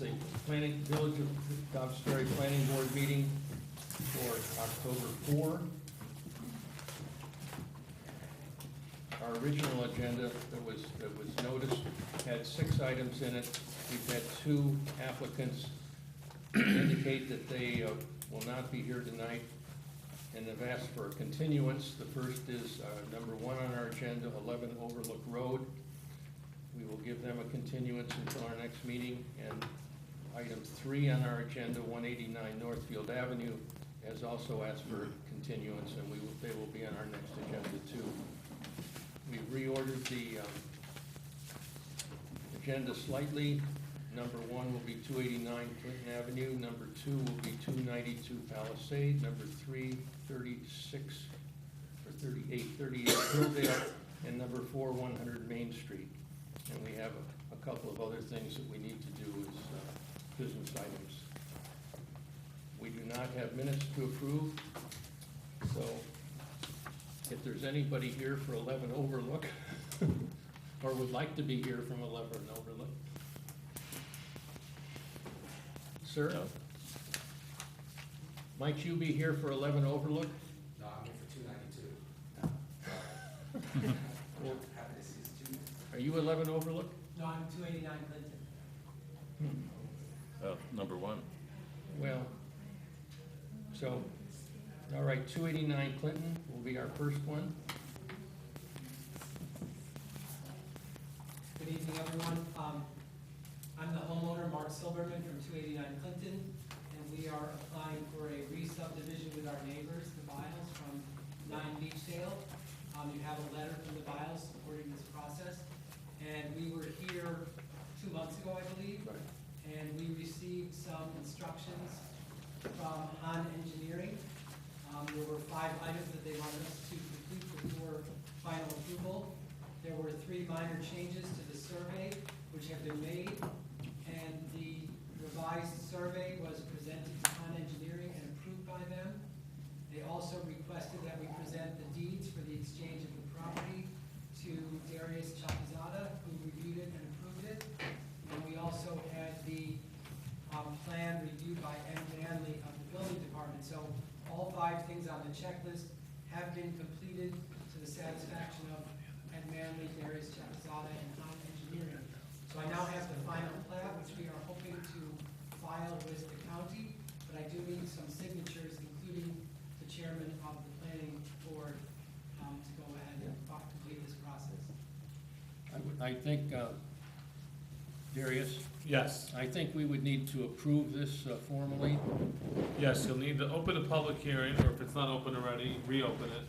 is a Village of Dobbs Ferry Planning Board meeting for October 4. Our original agenda that was noticed had 6 items in it. We've had 2 applicants indicate that they will not be here tonight and have asked for a continuance. The first is number 1 on our agenda, 11 Overlook Road. We will give them a continuance until our next meeting. And item 3 on our agenda, 189 Northfield Avenue, has also asked for continuance, and they will be on our next agenda too. We've reordered the agenda slightly. Number 1 will be 289 Clinton Avenue. Number 2 will be 292 Palisade. Number 3, 36 or 38 Hilldale, and number 4, 100 Main Street. And we have a couple of other things that we need to do as business items. We do not have minutes to approve, so if there's anybody here for 11 Overlook, or would like to be here from 11 Overlook. Sir? No. Might you be here for 11 Overlook? No, I'm here for 292. Well, Happy to see you. are you 11 Overlook? No, I'm 289 Clinton. Oh, number 1. Well, so, all right, 289 Clinton will be our first one. Good evening, everyone. I'm the homeowner, Mark Silberman from 289 Clinton, and we are applying for a re-subdivision with our neighbors, the Biles, from 9 Beachdale. You have a letter from the Biles supporting this process, and we were here 2 months ago, I believe, Right. and we received some instructions from Han Engineering. There were 5 items that they wanted us to complete before final approval. There were 3 minor changes to the survey which have been made, and the revised survey was presented to Han Engineering and approved by them. They also requested that we present the deeds for the exchange of the property to Darius Chapizada, who reviewed it and approved it. And we also had the plan reviewed by Ed Manley of the building department. So all 5 things on the checklist have been completed to the satisfaction of Ed Manley, Darius Chapizada, and Han Engineering. So I now have the final plat, which we are hoping to file with the county, but I do need some signatures, including the chairman of the planning board, to go ahead and complete this process. I think, Darius, Yes, I think we would need to approve this formally. yes, you'll need to open a public hearing, or if it's not open already, reopen it.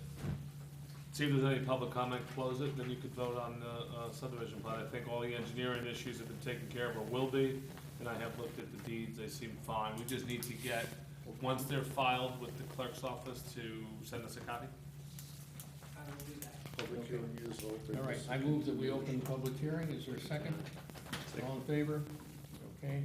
See if there's any public comment, close it, then you could vote on the subdivision plan. I think all the engineering issues have been taken care of, or will be, and I have looked at the deeds, they seem fine. We just need to get, once they're filed with the clerk's office, to send us a copy. I will do that. Public hearing is open. All right, I move that we open the public hearing. Is there a second? All in favor? Okay.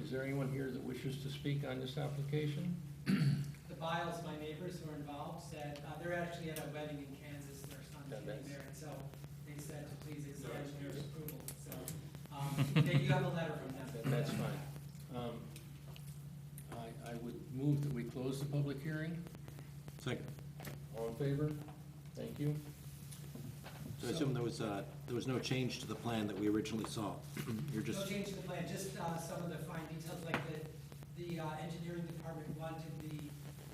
Is there anyone here that wishes to speak on this application? The Biles, my neighbors who are involved, said, they're actually at a wedding in Kansas, their son's getting married, so they said to please extend their approval, so, you have a letter from them. That's fine. I would move that we close the public hearing. Second. All in favor? Thank you. So I assume there was no change to the plan that we originally saw. You're No just, change to the plan, just some of the fine details, like the engineering department wanted the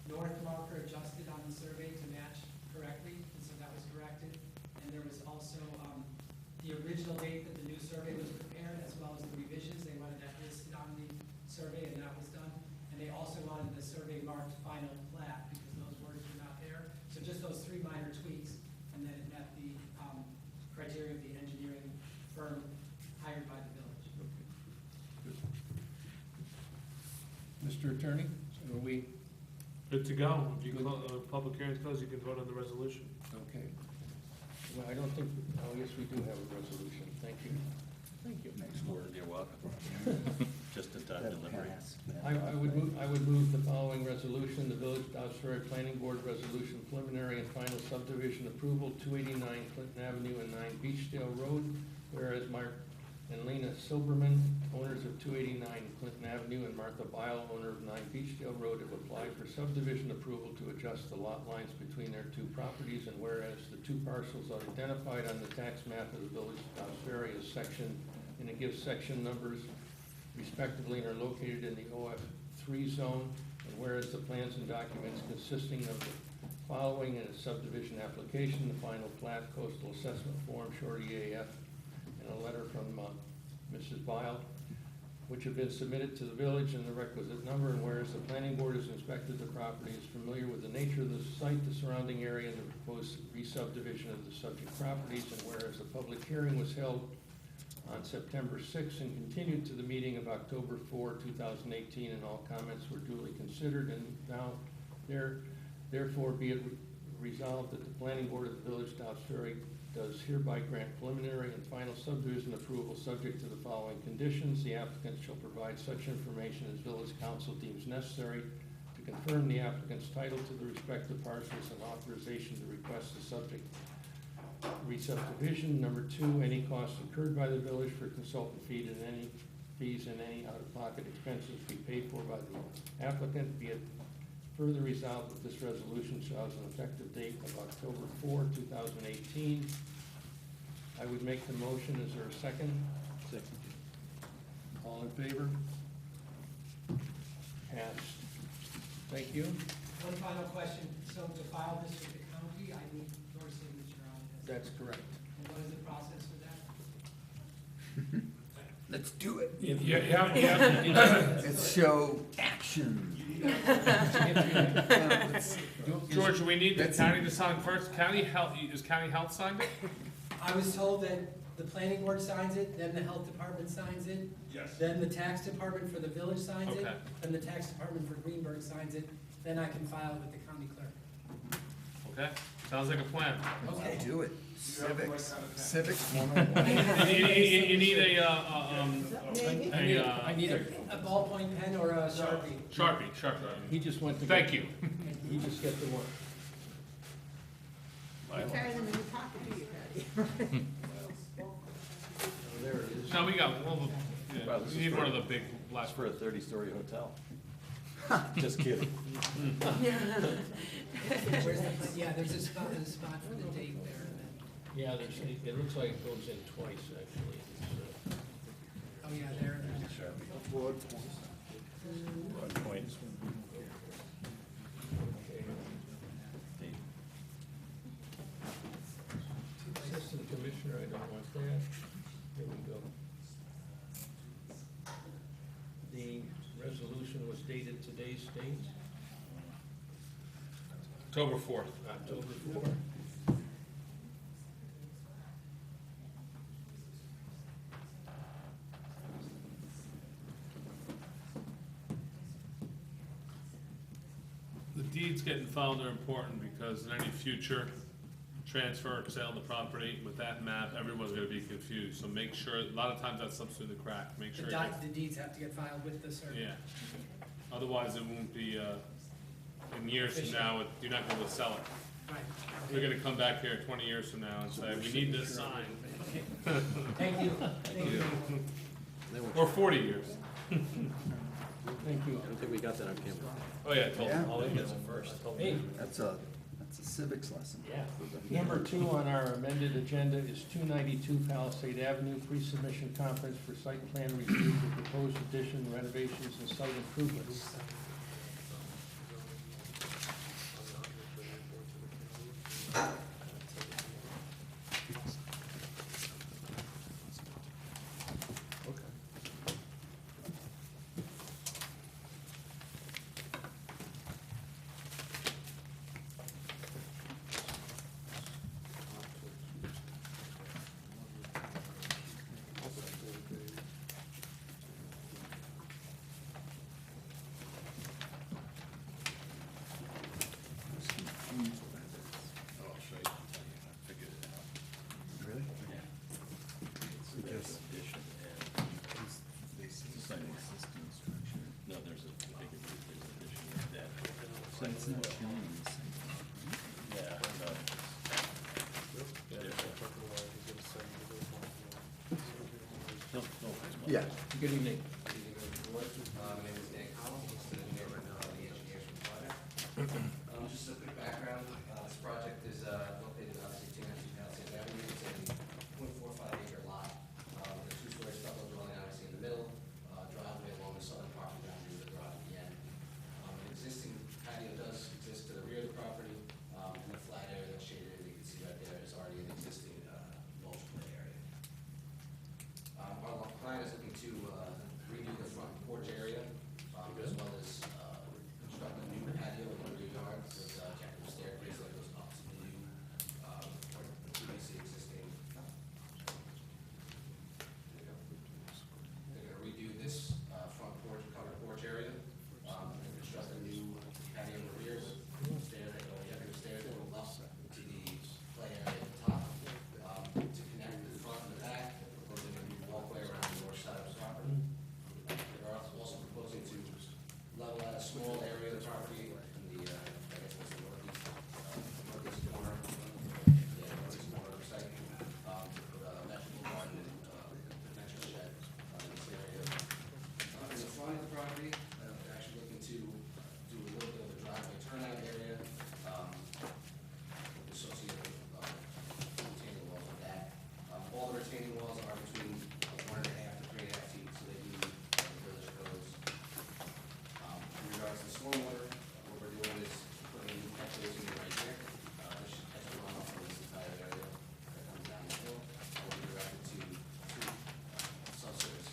north marker adjusted on the survey to match correctly, and so that was corrected. And there was also the original date that the new survey was prepared, as well as the revisions. They wanted that listed on the survey, and that was done. And they also wanted the survey marked final plat, because those words were not there. So just those 3 minor tweaks, and then it met the criteria of the engineering firm hired by the village. Mr. Attorney, are we, Good to go. If you public hearing's closed, you can vote on the resolution. okay. Well, I don't think, oh, yes, we do have a resolution. Thank you. Thank you. Next word, you're welcome. Just in time delivery. I would move the following resolution, the Village of Dobbs Ferry Planning Board Resolution Preliminary and Final Subdivision Approval, 289 Clinton Avenue and 9 Beachdale Road, whereas Mark and Lena Silberman, owners of 289 Clinton Avenue, and Martha Bile, owner of 9 Beachdale Road, have applied for subdivision approval to adjust the lot lines between their two properties, and whereas the two parcels are identified on the tax map of the village of Dobbs Ferry as section, and it gives section numbers respectively, and are located in the OF3 zone, and whereas the plans and documents consisting of the following in a subdivision application, the final plat, coastal assessment form, short EAF, and a letter from Mrs. Bile, which have been submitted to the village in the requisite number, and whereas the planning board has inspected the property, is familiar with the nature of the site, the surrounding area, and the proposed re-subdivision of the subject properties, and whereas the public hearing was held on September 6th and continued to the meeting of October 4, 2018, and all comments were duly considered, and now therefore be it resolved that the planning board of the village of Dobbs Ferry does hereby grant preliminary and final subdivision approval subject to the following conditions. The applicant shall provide such information as village council deems necessary to confirm the applicant's title to the respective parcels and authorization to request the subject re-subdivision. Number 2, any costs incurred by the village for consultant fees and any out-of-pocket expenses be paid for by the applicant. Be it further resolved that this resolution shall have an effective date of October 4, 2018. I would make the motion. Is there a second? Second. All in favor? Passed. Thank you. One final question, so to file this with the county, I need your signature on this. That's correct. And what is the process for that? Let's do it. Yeah. Let's show action. George, do we need the That's- county to sign first? County health, is county health signed it? I was told that the planning board signs it, then the health department signs it, Yes. then the tax department for the village signs it, Okay. then the tax department for Greenberg signs it, then I can file it with the county clerk. Okay, sounds like a plan. Okay. Do it. Civics 101. You need a, I need a, A ballpoint pen or a Sharpie? Sharpie. he just went to. Thank you. He just get the one. Carry them in your pocket, do you, Patty? Oh, there it is. No, we got, well, yeah, Well, this we is need for- one of the big black. That's for a 30-story hotel. Just kidding. Where's the, yeah, there's a spot for the date there. and then- Yeah, there's, it looks like it goes in twice, actually. It's, Oh, yeah, there. Point. okay. Assistant Commissioner, I don't want that. Here we go. The resolution was dated today's date, October 4th. October 4. The deeds getting filed are important because in any future transfer or sale of the property with that map, everyone's gonna be confused. So make sure, a lot of times that slips through the crack, make sure. The deeds have to get filed with the survey. Yeah, otherwise it won't be, in years from now, you're not gonna sell it. Right. We're gonna come back here 20 years from now and say, we need this sign. Okay. Thank you. Thank you. Or 40 years. Thank you. I don't think we got that on camera. Oh, yeah, I told Yeah. them. All I get is a first. Hey, That's a civics lesson. yeah. Number 2 on our amended agenda is 292 Palisade Avenue, pre-submission conference for site plan review for proposed addition, renovations, and site improvements. Really? Because addition and it's like existing structure. No, there's a big addition of that. So it's not killing the site. Yeah, no. Different. No, Yeah. Good evening. My name is Nick Collins, I'm the engineer for the engineers from project. Just a quick background, this project is located obviously 292 Palisade Avenue. It's a 0.45 acre lot with a two-story stucco dwelling obviously in the middle, driveway along the southern property boundary with the garage at the end. An existing patio does exist to the rear of the property, and the flat area that's shaded in, you can see right there, is already an existing mulch play area. Our client is looking to redo the front porch area, as well as construct a new patio in the rear yard with a decorative staircase that goes up to the new, previously existing. They're gonna redo this front porch, covered porch area, and construct a new patio in the rear, stairs that go, decorative stairs that go up to the play area at the top. To connect the front and the back, they're proposing a new walkway around the north side of the property. They're also proposing to level out a small area of the property in the, I guess that's the northeast corner. Yeah, northeast corner of the site, to put a vegetable garden, potential shed, in this area. In the front of the property, they're actually looking to do a little bit of a driveway turnout area, associated with, retaining walls with that. All the retaining walls are between 1.5 to 3.5 feet, so they do village codes. In regards to stormwater, what we're doing is putting a new catch basin in right here. This should catch the runoff from this entire area that comes down the hill. Will be directed to two subsurface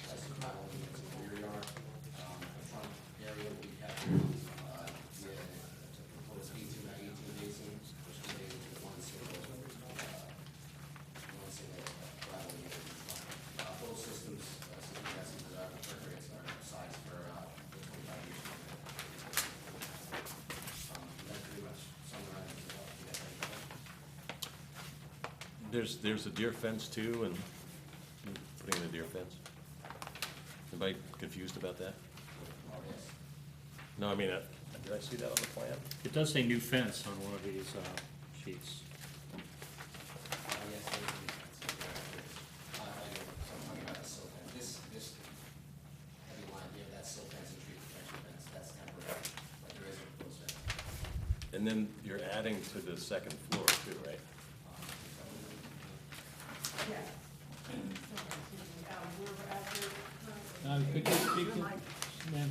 sites of gravel units in the rear yard. The front area will be captured via a proposed 18 by 18 basin, which contains one single gravel unit in front. Both systems, system gases are appropriate, are sized for 25 years. That pretty much summarizes it all. There's a deer fence too, and putting in a deer fence. Anybody confused about that? Oh, yes. No, I mean, did I see that on the plan? It does say new fence on one of these sheets. Yes, there is a difference. So I'm talking about the silt fence. This heavy line here, that's silt fence and tree protection fence, that's temporary, but there is a proposed fence. And then you're adding to the second floor too, right? Yeah. We're at the, Could you speak to, ma'am?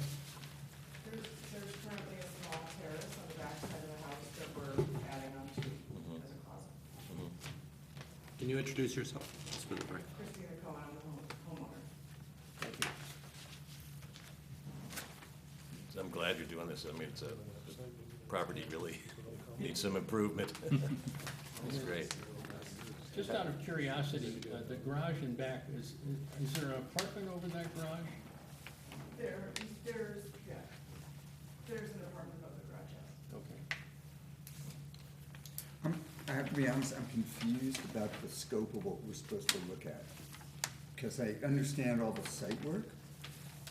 there's currently a small terrace on the back side of the house that we're adding onto as a closet. Can you introduce yourself? Just for the record. Christina Cohen, I'm the homeowner. Thank you. So I'm glad you're doing this. I mean, it's a property really needs some improvement. It's great. Just out of curiosity, the garage in back, is there an apartment over that garage? There's, yeah, there's an apartment above the garage house. Okay. I have to be honest, I'm confused about the scope of what we're supposed to look at. Because I understand all the site work,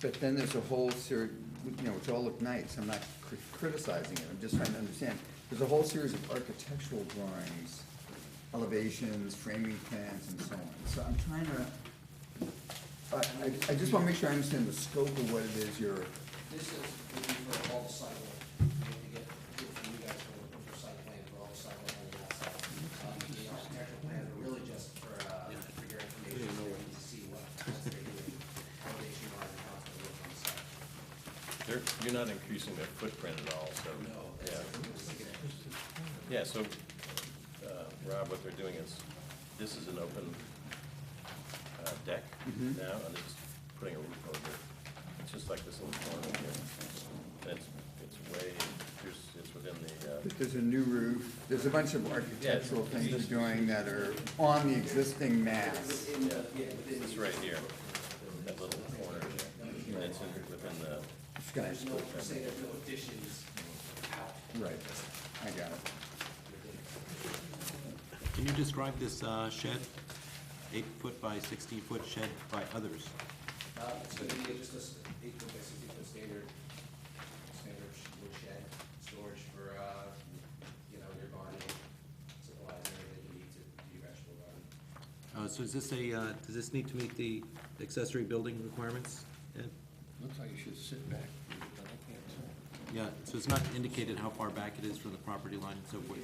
but then there's a whole series, which all look nice, I'm not criticizing it, I'm just trying to understand. There's a whole series of architectural drawings, elevations, framing plans, and so on. So I'm trying to, I just want to make sure I understand the scope of what it is you're, This is for all the site work. We have to get approval from you guys for site plan for all the site work on the outside. The architectural plans are really just for your information, so you can see what's they're doing, elevation wise, and how it's gonna look on the site. You're not increasing their footprint at all, so. No, Yeah. yeah. Yeah, so, Rob, what they're doing is, this is an open deck now, and they're just putting a roof over it. It's just like this little corner here. And it's way, it's within the, there's a new roof, there's a bunch of architectural things you're doing that are on the existing mass. it's right here, that little corner. And it's within the, Skyscraper. Say there's no additions out. Right, I got it. Can you describe this shed? 8-foot by 16-foot shed by others? It's gonna be just a 8-foot by 60-foot standard wood shed, storage for, your gardening supplies and everything you need to do your vegetable garden. So is this does this need to meet the accessory building requirements, Ed? Looks like you should sit back, but I can't tell. Yeah, so it's not indicated how far back it is from the property line and so forth.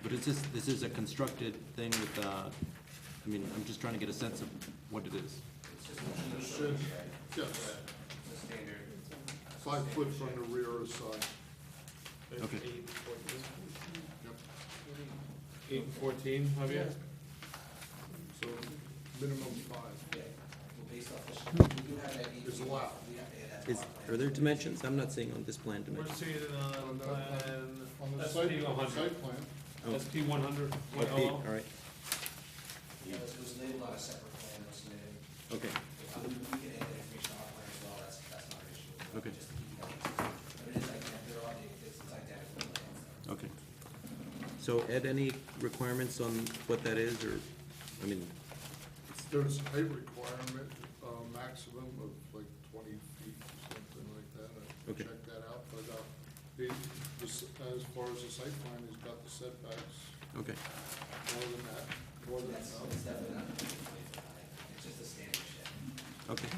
But this is a constructed thing with, I mean, I'm just trying to get a sense of what it is. Yes, 5 foot from the rear or side. Okay. 8 and 14, Javier? So minimum 5 Based off this, we do have that. is allowed. We have to add that. Are there dimensions? I'm not seeing on this plan We're dimensions. seeing it on plan, On the SP site, 100. site plan, Oh. SP 100, What feet? All right, It was labeled on a separate plan that was submitted. okay, We can add that information on our plan as well, that's not an issue. Okay. Just to keep that consistent. But it is identical, there are, it's identical plans. okay. So Ed, any requirements on what that is, or, I mean, there's a height requirement, maximum of like 20 feet or something like that. I Okay. checked that out, but, as far as the site plan, he's got the setbacks okay, more than that, more than That's, enough. it's definitely not, it's just a standard shed. okay.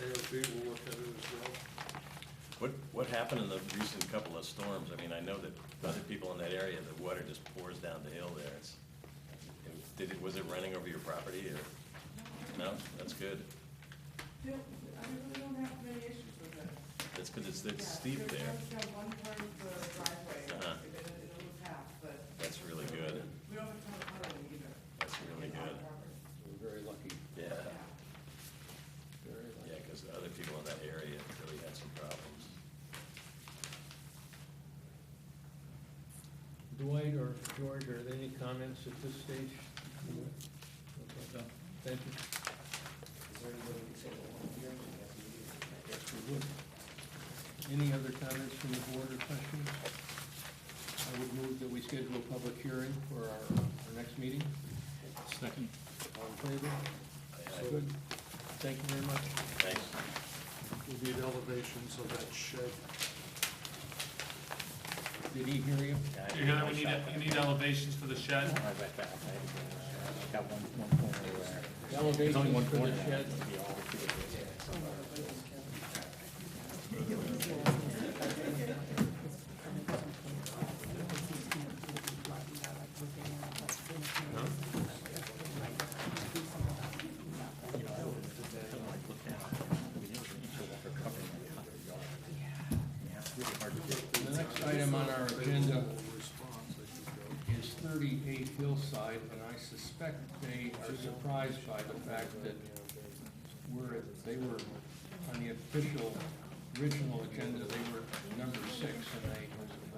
ARB will look at it as well. What happened in the recent couple of storms? I mean, I know that other people in that area, the water just pours down the hill there. Was it running over your property or? No? That's good. I really don't have many issues with it. That's because it's Yeah, steep there. There's one part of the driveway, Uh-huh. in a little path, but That's really good. we don't have a ton of puddling either. That's really on our good. property. We're very lucky, Yeah, very lucky. yeah, because other people in that area really had some problems. Dwight or George, are there any comments at this stage? Okay, thank you. Is there anybody who can say the one here? Yes, we would. Any other comments from the board or questions? I would move that we schedule a public hearing for our next meeting. Second. All in favor? Good. Thank you very much. Thanks. We need elevations of that shed. Did he hear you? You hear that, you need elevations for the shed? I read that, I got one corner where. Elevations There's only one for the corner. shed. It'd be all the two. The next item on our agenda is 38 Hillside, and I suspect they are surprised by the fact that they were on the official original agenda, they were number 6, and they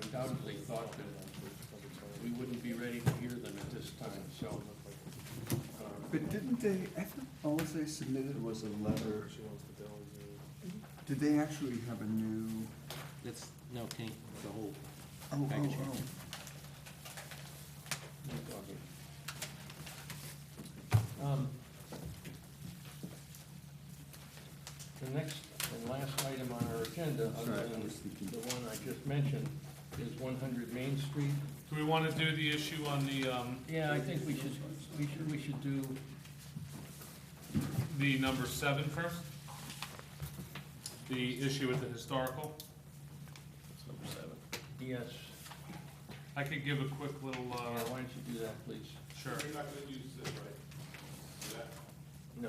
undoubtedly thought that we wouldn't be ready to hear them at this time, so. But didn't they, I thought all they submitted was a letter. Did they actually have a new? That's, no, Kane, the whole Oh, package. The next and last item on our agenda, other Sorry, I than was thinking. the one I just mentioned, is 100 Main Street. Do we want to do the issue on the, Yeah, I think we should do, the number 7 first? The issue with the historical? That's number 7. yes, I could give a quick little, why don't you do that, please? sure. You're not gonna use this, right? No.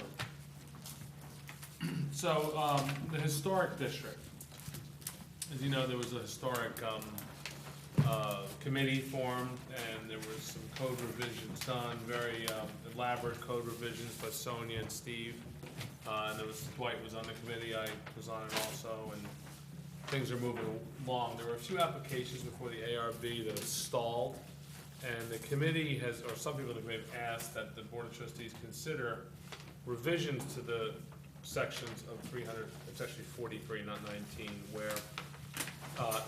So, the historic district, as you know, there was a historic, committee formed, and there was some code revisions done, very, elaborate code revisions by Sonia and Steve. And there was, Dwight was on the committee, I was on it also, and things are moving along. There were a few applications before the ARB that have stalled, and the committee has, or some people in the committee have asked that the Board of Trustees consider revisions to the sections of 300, it's actually 43, not 19, where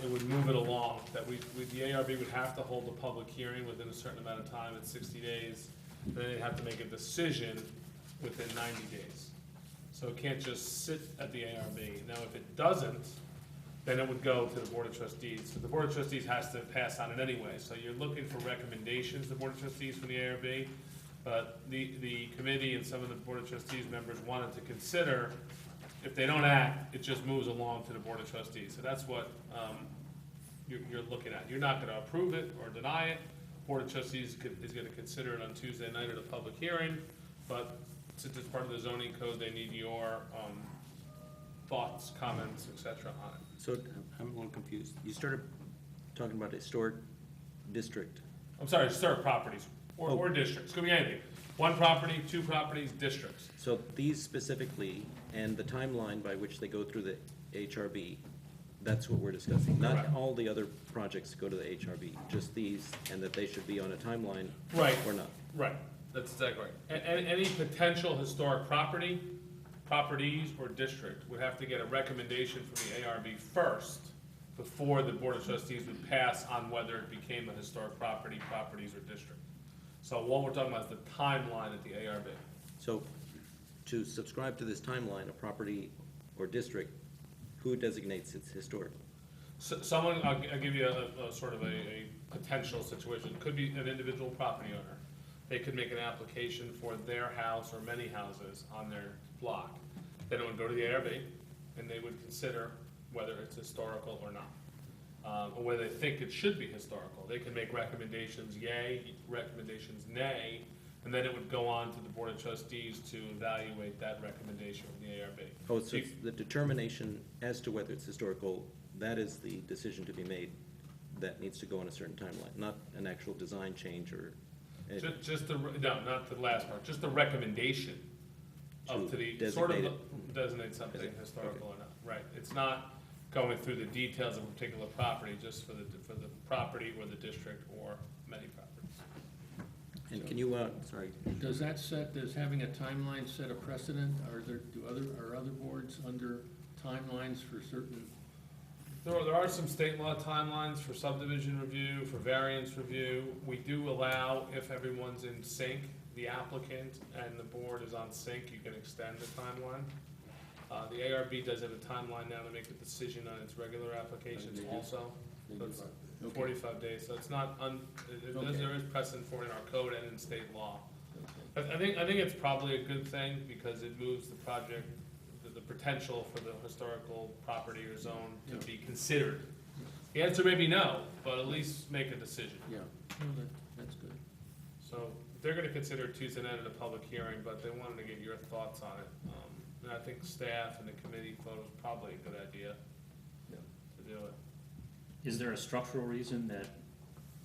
it would move it along, that the ARB would have to hold a public hearing within a certain amount of time, it's 60 days, and then they'd have to make a decision within 90 days. So it can't just sit at the ARB. Now, if it doesn't, then it would go to the Board of Trustees. So the Board of Trustees has to pass on it anyway. So you're looking for recommendations, the Board of Trustees from the ARB. But the committee and some of the Board of Trustees members wanted to consider, if they don't act, it just moves along to the Board of Trustees. So that's what you're looking at. You're not gonna approve it or deny it. Board of Trustees is gonna consider it on Tuesday night at a public hearing, but since it's part of the zoning code, they need your thoughts, comments, et cetera, on it. So I'm a little confused. You started talking about historic district. I'm sorry, historic properties, or districts, could be anything. One property, two properties, districts. So these specifically, and the timeline by which they go through the HRB, that's what we're discussing. Not Correct. all the other projects go to the HRB, just these, and that they should be on a timeline Right. or not. Right, that's exactly right. Any potential historic properties, or district would have to get a recommendation from the ARB first before the Board of Trustees would pass on whether it became a historic properties, or district. So what we're talking about is the timeline at the ARB. So to subscribe to this timeline, a property or district, who designates its historic? So someone, I'll give you a sort of a potential situation. It could be an individual property owner. They could make an application for their house or many houses on their block. Then it would go to the ARB, and they would consider whether it's historical or not, or whether they think it should be historical. They can make recommendations yay, recommendations nay, and then it would go on to the Board of Trustees to evaluate that recommendation from the ARB. Oh, so it's the determination as to whether it's historical, that is the decision to be made, that needs to go on a certain timeline, not an actual design change or anything. No, not the last part, just the recommendation up to the, sort of designate something historical or not, right? It's not going through the details of a particular property, just for the property or the district or many properties. And can you, sorry, Does having a timeline set a precedent? Are other boards under timelines for certain? There are some state law timelines for subdivision review, for variance review. We do allow, if everyone's in sync, the applicant and the board is on sync, you can extend the timeline. The ARB does have a timeline now to make a decision on its regular applications also. So it's 45 days, so it's not, there is precedent for it in our code and in state law. I think it's probably a good thing because it moves the project, the potential for the historical property or zone to be considered. The answer may be no, but at least make a decision. Yeah, that's good. So they're gonna consider it Tuesday night at a public hearing, but they wanted to get your thoughts on it. And I think staff and the committee thought it was probably a good idea to do it. Is there a structural reason that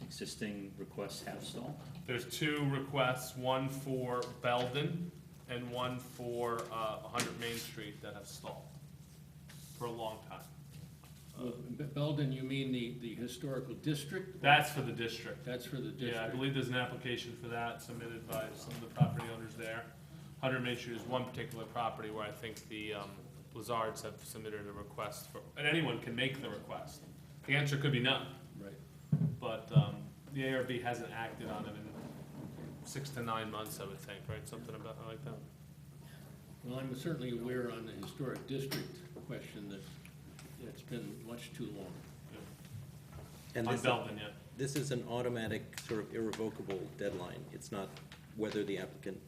existing requests have stalled? There's two requests, one for Belden and one for 100 Main Street that have stalled for a long time. Belden, you mean the historical district? That's for the district. That's for the district? Yeah, I believe there's an application for that submitted by some of the property owners there. 100 Main Street is one particular property where I think the Blizzards have submitted a request for, and anyone can make the request. The answer could be no. Right. But the ARB hasn't acted on it in 6 to 9 months, I would think, right? Something about like that. Well, I'm certainly aware on the historic district question that it's been much too long. and On this, Belden, yeah. this is an automatic sort of irrevocable deadline. It's not whether the applicant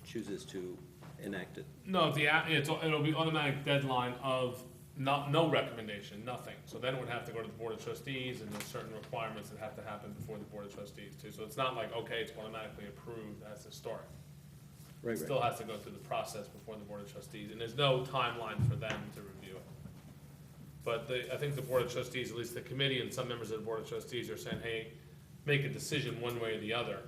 chooses to enact it. No, it'll be automatic deadline of no recommendation, nothing. So then it would have to go to the Board of Trustees, and there's certain requirements that have to happen before the Board of Trustees too. So it's not like, okay, it's automatically approved as historic. Right, It still has to go through the process before the Board of Trustees, and there's no timeline for them to review it. But I think the Board of Trustees, at least the committee and some members of the Board of Trustees are saying, hey, make a decision one way or the other,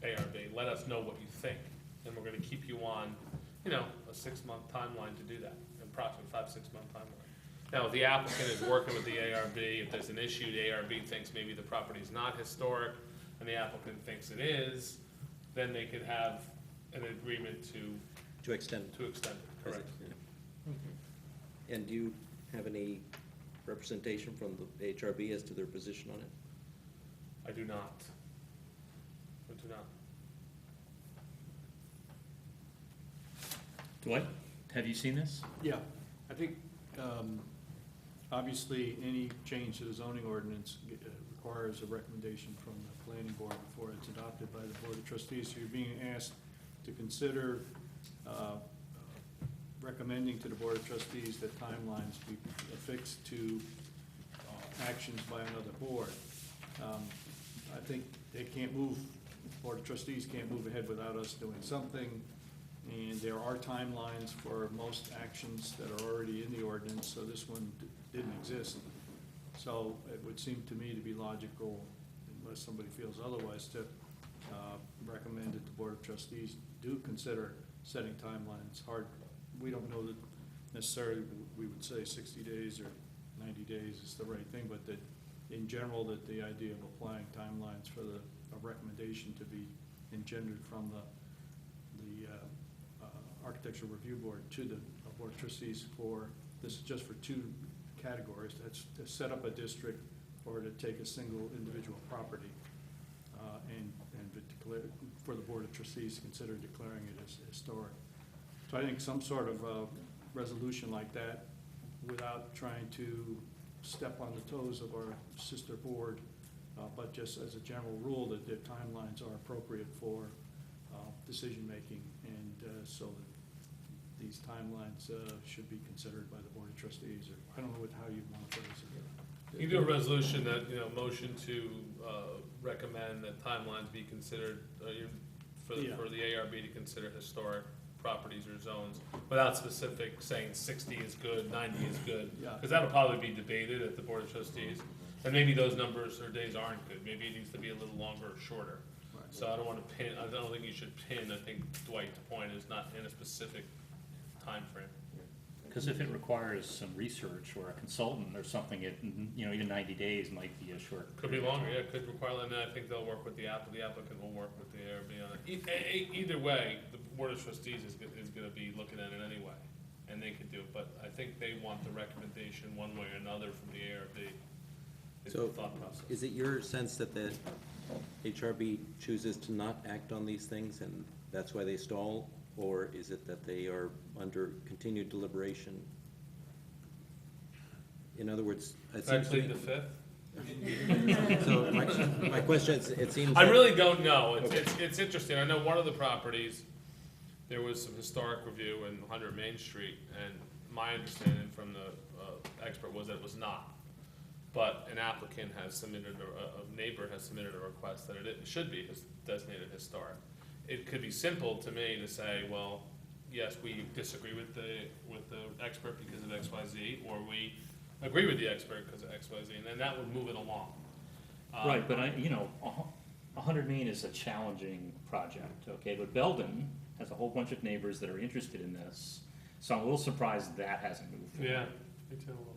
ARB, let us know what you think, and we're gonna keep you on, a 6-month timeline to do that, approximately 5-6 month timeline. Now, if the applicant is working with the ARB, if there's an issue, the ARB thinks maybe the property's not historic, and the applicant thinks it is, then they could have an agreement To extend it. to extend it, correct? And do you have any representation from the HRB as to their position on it? I do not. I do not. Dwight, have you seen this? Yeah, I think, obviously, any change to the zoning ordinance requires a recommendation from the planning board before it's adopted by the board of trustees. So you're being asked to consider recommending to the board of trustees that timelines be affixed to actions by another board. I think they can't move, board of trustees can't move ahead without us doing something. And there are timelines for most actions that are already in the ordinance, so this one didn't exist. So it would seem to me to be logical, unless somebody feels otherwise, to recommend that the board of trustees do consider setting timelines. We don't know that necessarily we would say 60 days or 90 days is the right thing, but that in general, that the idea of applying timelines for a recommendation to be engendered from the Architectural Review Board to the Board of Trustees for, this is just for two categories, that's to set up a district or to take a single individual property and to declare, for the Board of Trustees to consider declaring it as historic. So I think some sort of resolution like that, without trying to step on the toes of our sister board, but just as a general rule that their timelines are appropriate for decision-making, and so that these timelines should be considered by the board of trustees, or I don't know how you want to phrase it. You can do a resolution that, motion to recommend that timelines be considered, for the ARB to consider historic properties or zones, without specific saying 60 is good, 90 is good. Yeah. Because that'll probably be debated at the Board of Trustees. And maybe those numbers or days aren't good. Maybe it needs to be a little longer or shorter. Right. So I don't think you should pin, I think Dwight's point is not in a specific time frame. Because if it requires some research or a consultant or something, even 90 days might be a short. Could be longer, yeah, it could require, and I think they'll work with the applicant will work with the ARB on it. Either way, the Board of Trustees is gonna be looking at it anyway, and they could do it, but I think they want the recommendation one way or another from the ARB. Is the So, thought process. is it your sense that the HRB chooses to not act on these things, and that's why they stall? Or is it that they are under continued deliberation? In other words, it seems to Actually, me. the fifth? So my question is, it seems. I that- really don't know. It's interesting. I know one of the properties, there was some historic review in 100 Main Street, and my understanding from the expert was that it was not. But an applicant has submitted, a neighbor has submitted a request that it should be designated historic. It could be simple to me to say, well, yes, we disagree with the expert because of X, Y, Z, or we agree with the expert because of X, Y, Z, and then that would move it along. Right, but 100 Main is a challenging project, okay? But Belden has a whole bunch of neighbors that are interested in this, so I'm a little surprised that hasn't moved forward. Yeah, me too, a little.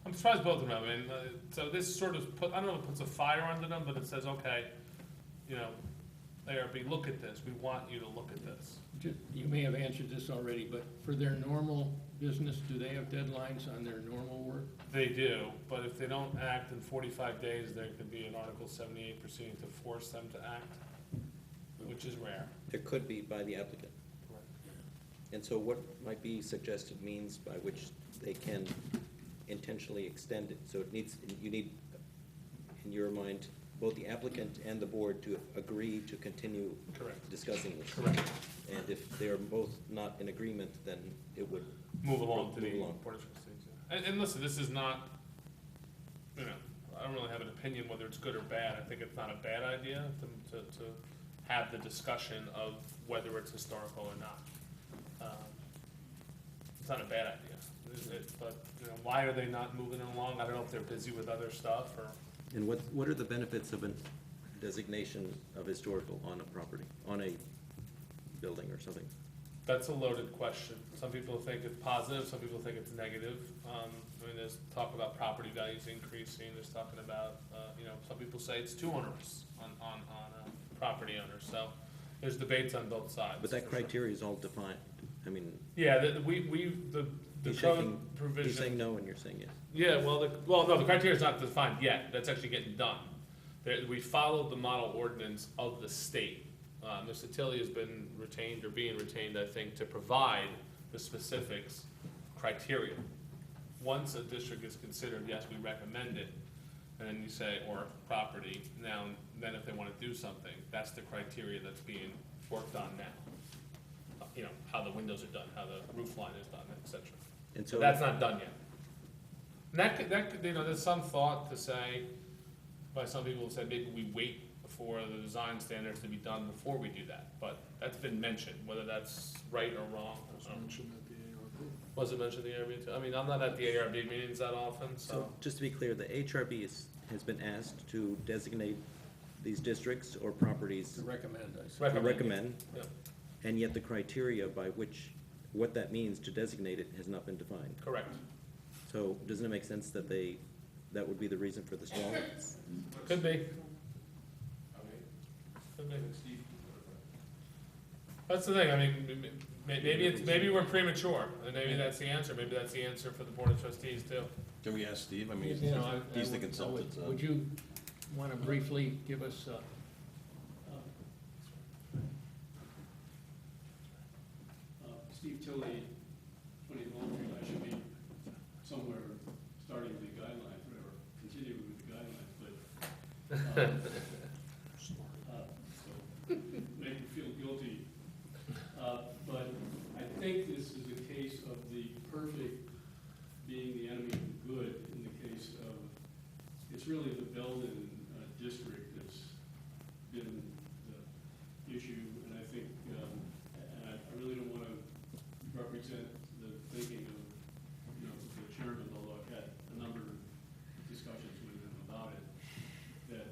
I'm surprised both of them, I mean, so this sort of I don't know if it puts a fire under them, but it says, okay, ARB, look at this, we want you to look at this. You may have answered this already, but for their normal business, do they have deadlines on their normal work? They do, but if they don't act in 45 days, there could be an Article 78 proceeding to force them to act, which is rare. There could be by the applicant. And so what might be suggested means by which they can intentionally extend it? So you need, in your mind, both the applicant and the board to agree to continue Correct. discussing this. Correct. And if they're both not in agreement, then it would. Move along to Move the along. Board of Trustees, yeah. And listen, this is not, I don't really have an opinion whether it's good or bad. I think it's not a bad idea to have the discussion of whether it's historical or not. It's not a bad idea, but, why are they not moving it along? I don't know if they're busy with other stuff or. And what are the benefits of a designation of historical on a property, on a building or something? That's a loaded question. Some people think it's positive, some people think it's negative. There's talk about property values increasing, there's talking about, some people say it's too onerous on property owners. So there's debates on both sides. But that for sure. criteria is all defined. I mean, Yeah, the he's code shaking, provision. he's saying no and you're saying yes. Yeah, no, the criteria is not defined yet. That's actually getting done. We followed the model ordinance of the state. Mr. Tilly has been retained or being retained, I think, to provide the specifics criteria. Once a district is considered, yes, we recommend it. and then you say, or property, now, then if they wanna do something, that's the criteria that's being worked on now. You know, how the windows are done, how the roof line is done, et cetera. And So so, that's not done yet. And that could, you know, there's some thought to say, by some people have said, maybe we wait for the design standards to be done before we do that, but that's been mentioned, whether that's right or wrong. I don't know. Mentioned at the ARB. Was it mentioned in the ARB too? I mean, I'm not at the ARB meetings that often, so so. just to be clear, the HRB has been asked to designate these districts or properties To recommend, I to said. recommend, Yeah, and yet the criteria by which, what that means to designate it has not been defined. correct. So doesn't it make sense that that would be the reason for the stall? Could be. Could be. That's the thing, I mean, maybe we're premature, and maybe that's the answer, maybe that's the answer for the Board of Trustees too. Can we ask Steve? I mean, You know, he's the I would- consultant. so- Would you want to briefly give us, Steve Tilley, 20 Golden Street, I should be somewhere starting with the guidelines, or continuing with the guidelines, but, so, make me feel guilty. But I think this is a case of the perfect being the enemy of the good, in the case of, it's really the Belden district that's been the issue, and I think, and I really don't want to represent the thinking of, you know, the chairman, although I've had a number of discussions with him about it, that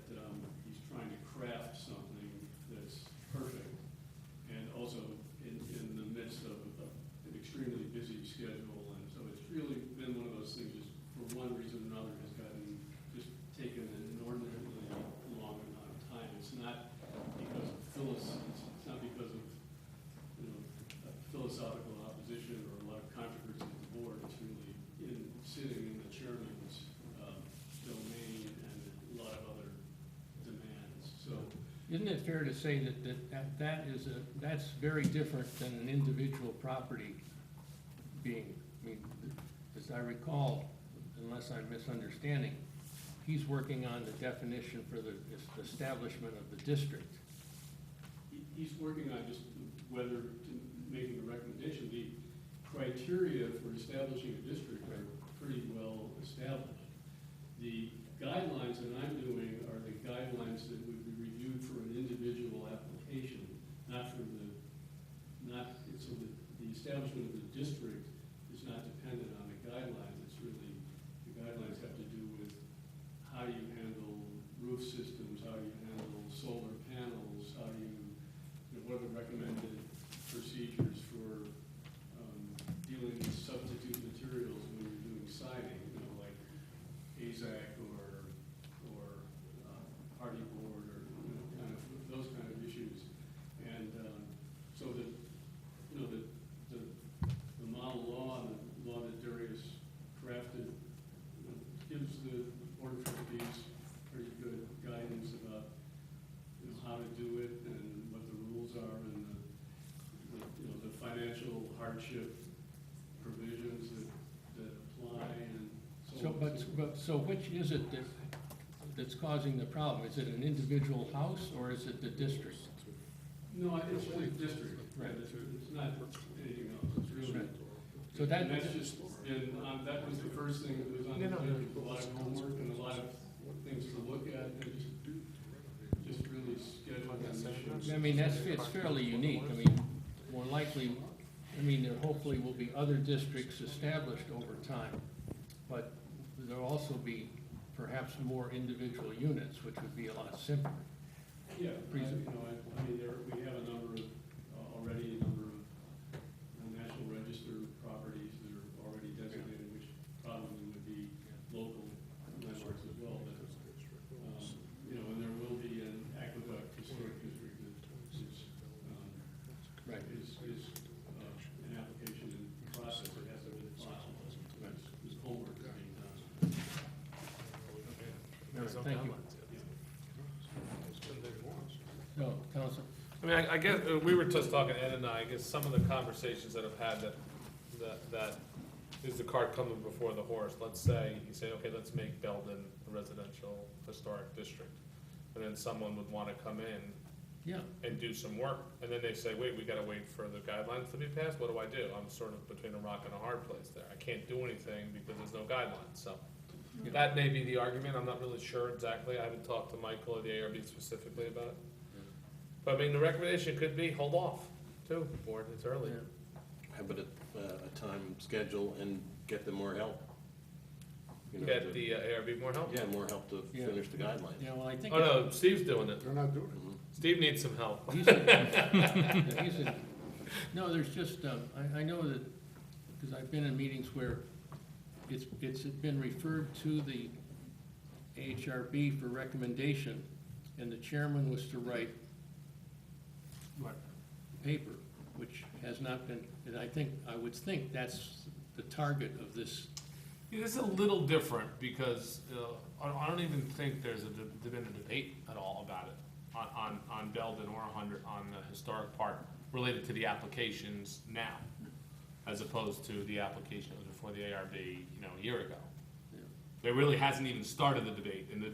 he's trying to craft something that's perfect, and also in the midst of an extremely busy schedule, and so it's really been one of those things, just for one reason or another, has gotten, just taken an inordinately long amount of time. It's not because of it's not because of, you know, philosophical opposition or a lot of controversy at the board. It's really sitting in the chairman's domain and a lot of other demands, so. isn't it fair to say that's very different than an individual property being, I mean, as I recall, unless I'm misunderstanding, he's working on the definition for the establishment of the district. He's working on just whether to making a recommendation. The criteria for establishing a district are pretty well established. The guidelines that I'm doing are the guidelines that would be reviewed for an individual application, so the establishment of the district is not dependent on the guidelines. It's really, the guidelines have to do with how you handle roof systems, how you handle solar panels, how you know, what are the recommended procedures for dealing with substitute materials when you're doing siding, you know, like AZAC or hardy board, or, you know, kind of those kind of issues. And so that, you know, the model law and the law that Darius crafted, you know, gives the Board of Trustees pretty good guidance about, you know, how to do it and what the rules are, and the you know, the financial hardship provisions that apply, and so on. So which is it that's causing the problem? Is it an individual house or is it the district? No, it's really district, right, it's not anything else, it's really. Right. So that, And that's just been, that was the first thing that was on the agenda, a lot of homework and a lot of things to look at, and just really scheduling issues. I mean, it's fairly unique. I mean, more likely, I mean, there hopefully will be other districts established over time, but there'll also be perhaps more individual units, which would be a lot simpler. Yeah, I mean, we have a number of, already a number of National Register properties that are already designated, which probably would be local landmarks as well, but, you know, and there will be an Aqueduct Historic District that is, Right. is an application in process that hasn't been filed, there's homework being done. Thank you. No, Council. I mean, I guess, we were just talking, Ed and I guess some of the conversations that have had that is the cart coming before the horse? Let's say, you say, okay, let's make Belden a residential historic district. And then someone would wanna come in Yeah, and do some work, and then they say, wait, we gotta wait for the guidelines to be passed, what do I do? I'm sort of between a rock and a hard place there. I can't do anything because there's no guidelines, so. Yeah. That may be the argument, I'm not really sure exactly, I haven't talked to Michael or the ARB specifically about it. But I mean, the recommendation could be, hold off, too, board, it's early. yeah. Have it a time schedule and get them more help. You know, Get to- the ARB more help? Yeah, more help to Yeah. finish the guidelines. Yeah, well, I think. Oh, no, Steve's doing it. They're not doing it. Steve needs some help. He's no, there's just, I know that, because I've been in meetings where it's been referred to the AHRB for recommendation, and the chairman was to write paper, which has not been, and I would think that's the target of this. It's a little different because I don't even think there's been a debate at all about it on Belden or on the historic part related to the applications now, as opposed to the application that was before the ARB, a year ago. There really hasn't even started the debate. In the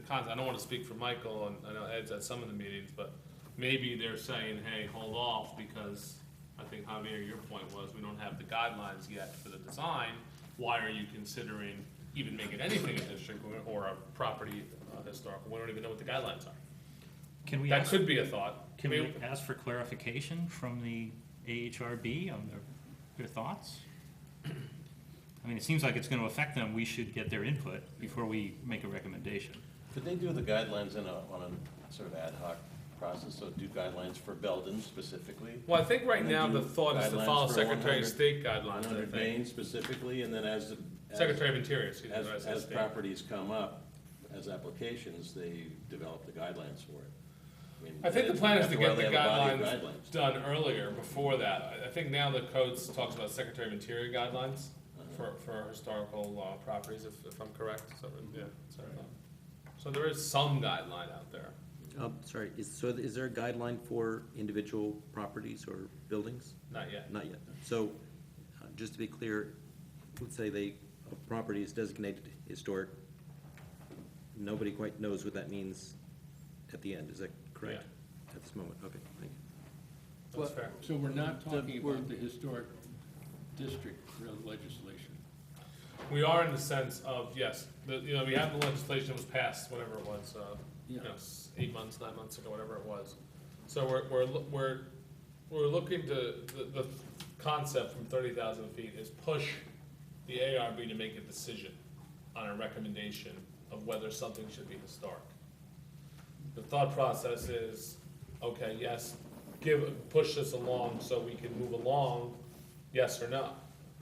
I don't want to speak for Michael, and I know Ed's at some of the meetings, but maybe they're saying, hey, hold off, because I think, Javier, your point was, we don't have the guidelines yet for the design. Why are you considering even making anything a district or a property historical? We don't even know what the guidelines are. Can we That ask, could be a thought. can we ask for clarification from the AHRB on their thoughts? I mean, it seems like it's gonna affect them, we should get their input before we make a recommendation. Could they do the guidelines on a sort of ad hoc process, so do guidelines for Belden specifically? Well, I think right And then now do the thought is to guidelines follow for Secretary of 100 State guidelines, I 100 think. Main specifically, and then as Secretary of Interior, excuse me. as properties come up, as applications, they develop the guidelines for it. mean, I think the plan is to after a get while, the they have a body of guidelines done earlier, before that. I think now the codes talks about Secretary of Interior guidelines for historical properties, if I'm correct. So, yeah, so there is some guideline out there. Sorry, is there a guideline for individual properties or buildings? Not yet. Not yet. So, just to be clear, let's say a property is designated historic. Nobody quite knows what that means at the end, is that correct? At this moment, okay, thank you. That's fair. So we're not talking about the historic district legislation. We are in the sense of, yes, we have the legislation that was passed, whatever it was, 8 months, 9 months ago, whatever it was. So we're looking to, the concept from 30,000 feet is push the ARB to make a decision on a recommendation of whether something should be historic. The thought process is, okay, yes, push this along so we can move along, yes or no.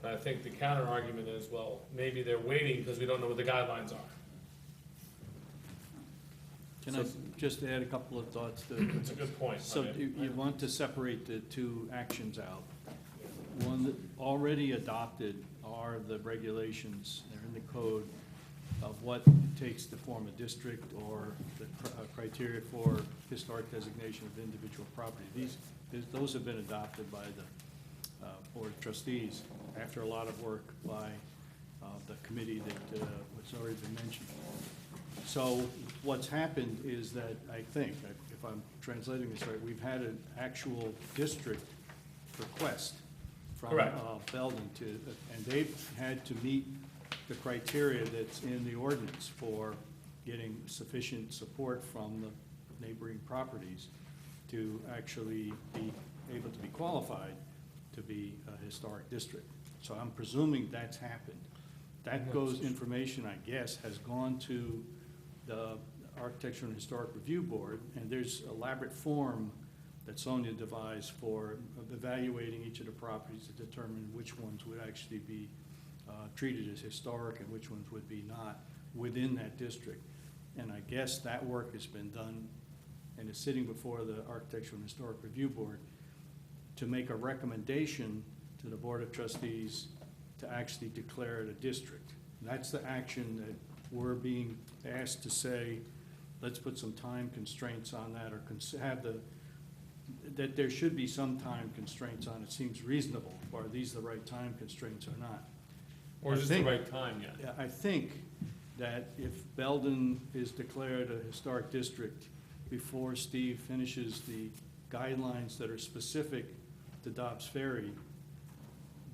And I think the counter argument is, well, maybe they're waiting because we don't know what the guidelines are. Can I just add a couple of thoughts to? It's a good point. So I mean, you want to separate the two actions out. One that already adopted are the regulations, they're in the code of what it takes to form a district or the criteria for historic designation of individual property. Those have been adopted by the Board of Trustees after a lot of work by the committee that was already been mentioned. So what's happened is that, I think, if I'm translating this right, we've had an actual district request from Correct. Belden and they've had to meet the criteria that's in the ordinance for getting sufficient support from the neighboring properties to actually be able to be qualified to be a historic district. So I'm presuming that's happened. That information, I guess, has gone to the Architecture and Historic Review Board, and there's elaborate form that Sonia devised for evaluating each of the properties to determine which ones would actually be treated as historic and which ones would be not within that district. And I guess that work has been done and is sitting before the Architecture and Historic Review Board to make a recommendation to the Board of Trustees to actually declare it a district. That's the action that we're being asked to say, let's put some time constraints on that, or that there should be some time constraints on it. Seems reasonable, or are these the right time constraints or not? Or is this the right time yet? Yeah, I think that if Belden is declared a historic district before Steve finishes the guidelines that are specific to Dobbs Ferry,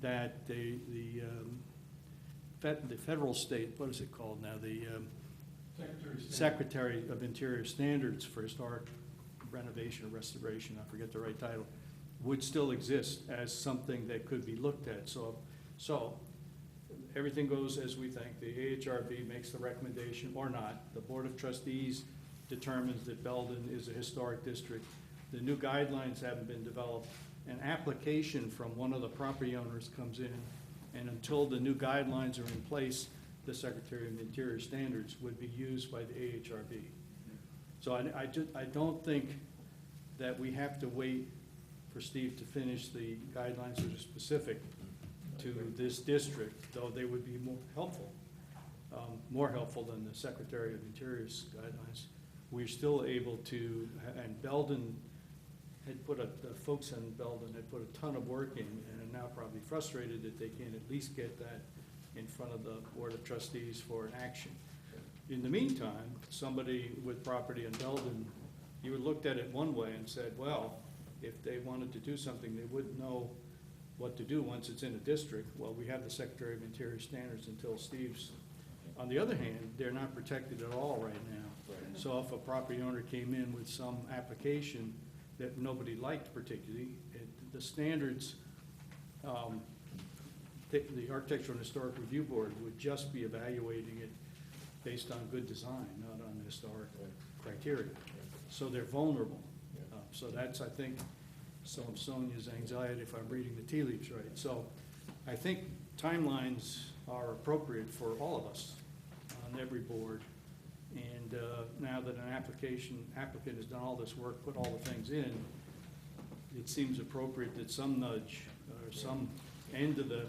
that the federal state, what is it called now? The Secretary of Interior Standards for Historic Renovation or Restoration, I forget the right title, would still exist as something that could be looked at. So everything goes as we think. The AHRB makes the recommendation or not. The Board of Trustees determines that Belden is a historic district. The new guidelines haven't been developed. An application from one of the property owners comes in, and until the new guidelines are in place, the Secretary of Interior Standards would be used by the AHRB. So I don't think that we have to wait for Steve to finish the guidelines that are specific to this district, though they would be more helpful than the Secretary of Interior's guidelines. We're still able to, and Belden had put the folks in Belden had put a ton of work in, and are now probably frustrated that they can't at least get that in front of the Board of Trustees for an action. In the meantime, somebody with property in Belden, you would looked at it one way and said, well, if they wanted to do something, they wouldn't know what to do once it's in a district. Well, we have the Secretary of Interior Standards until Steve's. On the other hand, they're not protected at all right now. So if a property owner came in with some application that nobody liked particularly, the standards, the Architectural and Historic Review Board would just be evaluating it based on good design, not on historical criteria. So they're vulnerable. So that's, I think, some of Sonia's anxiety, if I'm reading the tea leaves right. So I think timelines are appropriate for all of us on every board. And now that an applicant has done all this work, put all the things in, it seems appropriate that some nudge or some end of the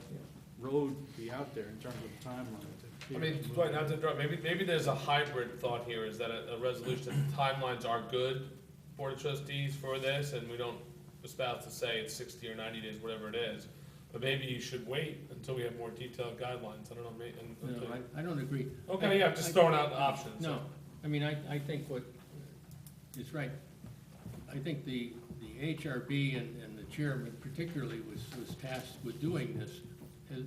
road be out there in terms of the timeline. I mean, Dwight, not to interrupt, maybe there's a hybrid thought here, is that a resolution, that the timelines are good, Board of Trustees, for this, and we don't espouse to say it's 60 or 90 days, whatever it is, but maybe you should wait until we have more detailed guidelines, I don't know, No, I don't agree. Okay, yeah, just throwing out options. No, I mean, I think what is right, I think the HRB and the chairman particularly was tasked with doing this.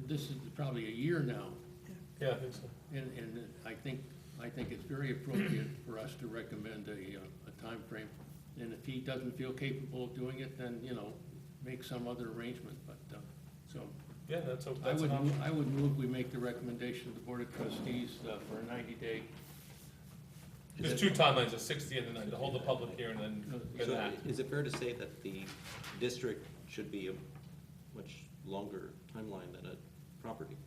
This is probably a year now, Yeah, I think so. and I think it's very appropriate for us to recommend a timeframe. And if he doesn't feel capable of doing it, then, make some other arrangement, but, so. Yeah, that's I an would, option. I would move we make the recommendation to the Board of Trustees for a 90-day. There's two timelines, a 60 and then to hold the public hearing and then So that. is it fair to say that the district should be a much longer timeline than a property?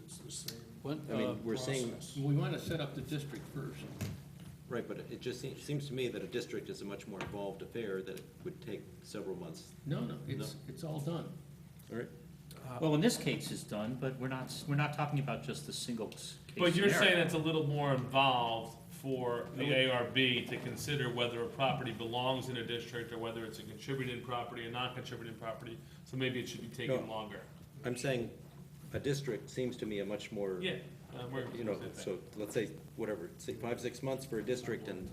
It's the same I mean, we're saying, process. We want to set up the district first. right, but it just seems to me that a district is a much more involved affair that it would take several months. No, it's all done. All right? Well, in this case, it's done, but we're not talking about just the single case But you're scenario. saying it's a little more involved for the ARB to consider whether a property belongs in a district or whether it's a contributing property or non-contributing property, so maybe it should be taking No. longer. I'm saying a district seems to me a much more, Yeah. We're- so let's say, whatever, say 5-6 months for a district and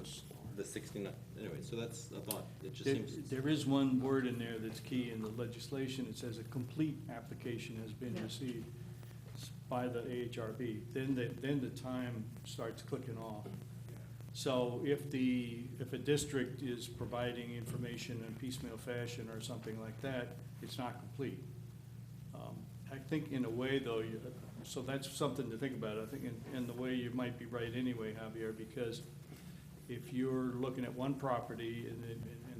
the 69, anyway, so that's a thought. It just seems, There is one word in there that's key in the legislation. It says a complete application has been received by the AHRB. Then the time starts clicking off. So if a district is providing information in piecemeal fashion or something like that, it's not complete. I think in a way, though, so that's something to think about. I think in the way you might be right anyway, Javier, because if you're looking at one property and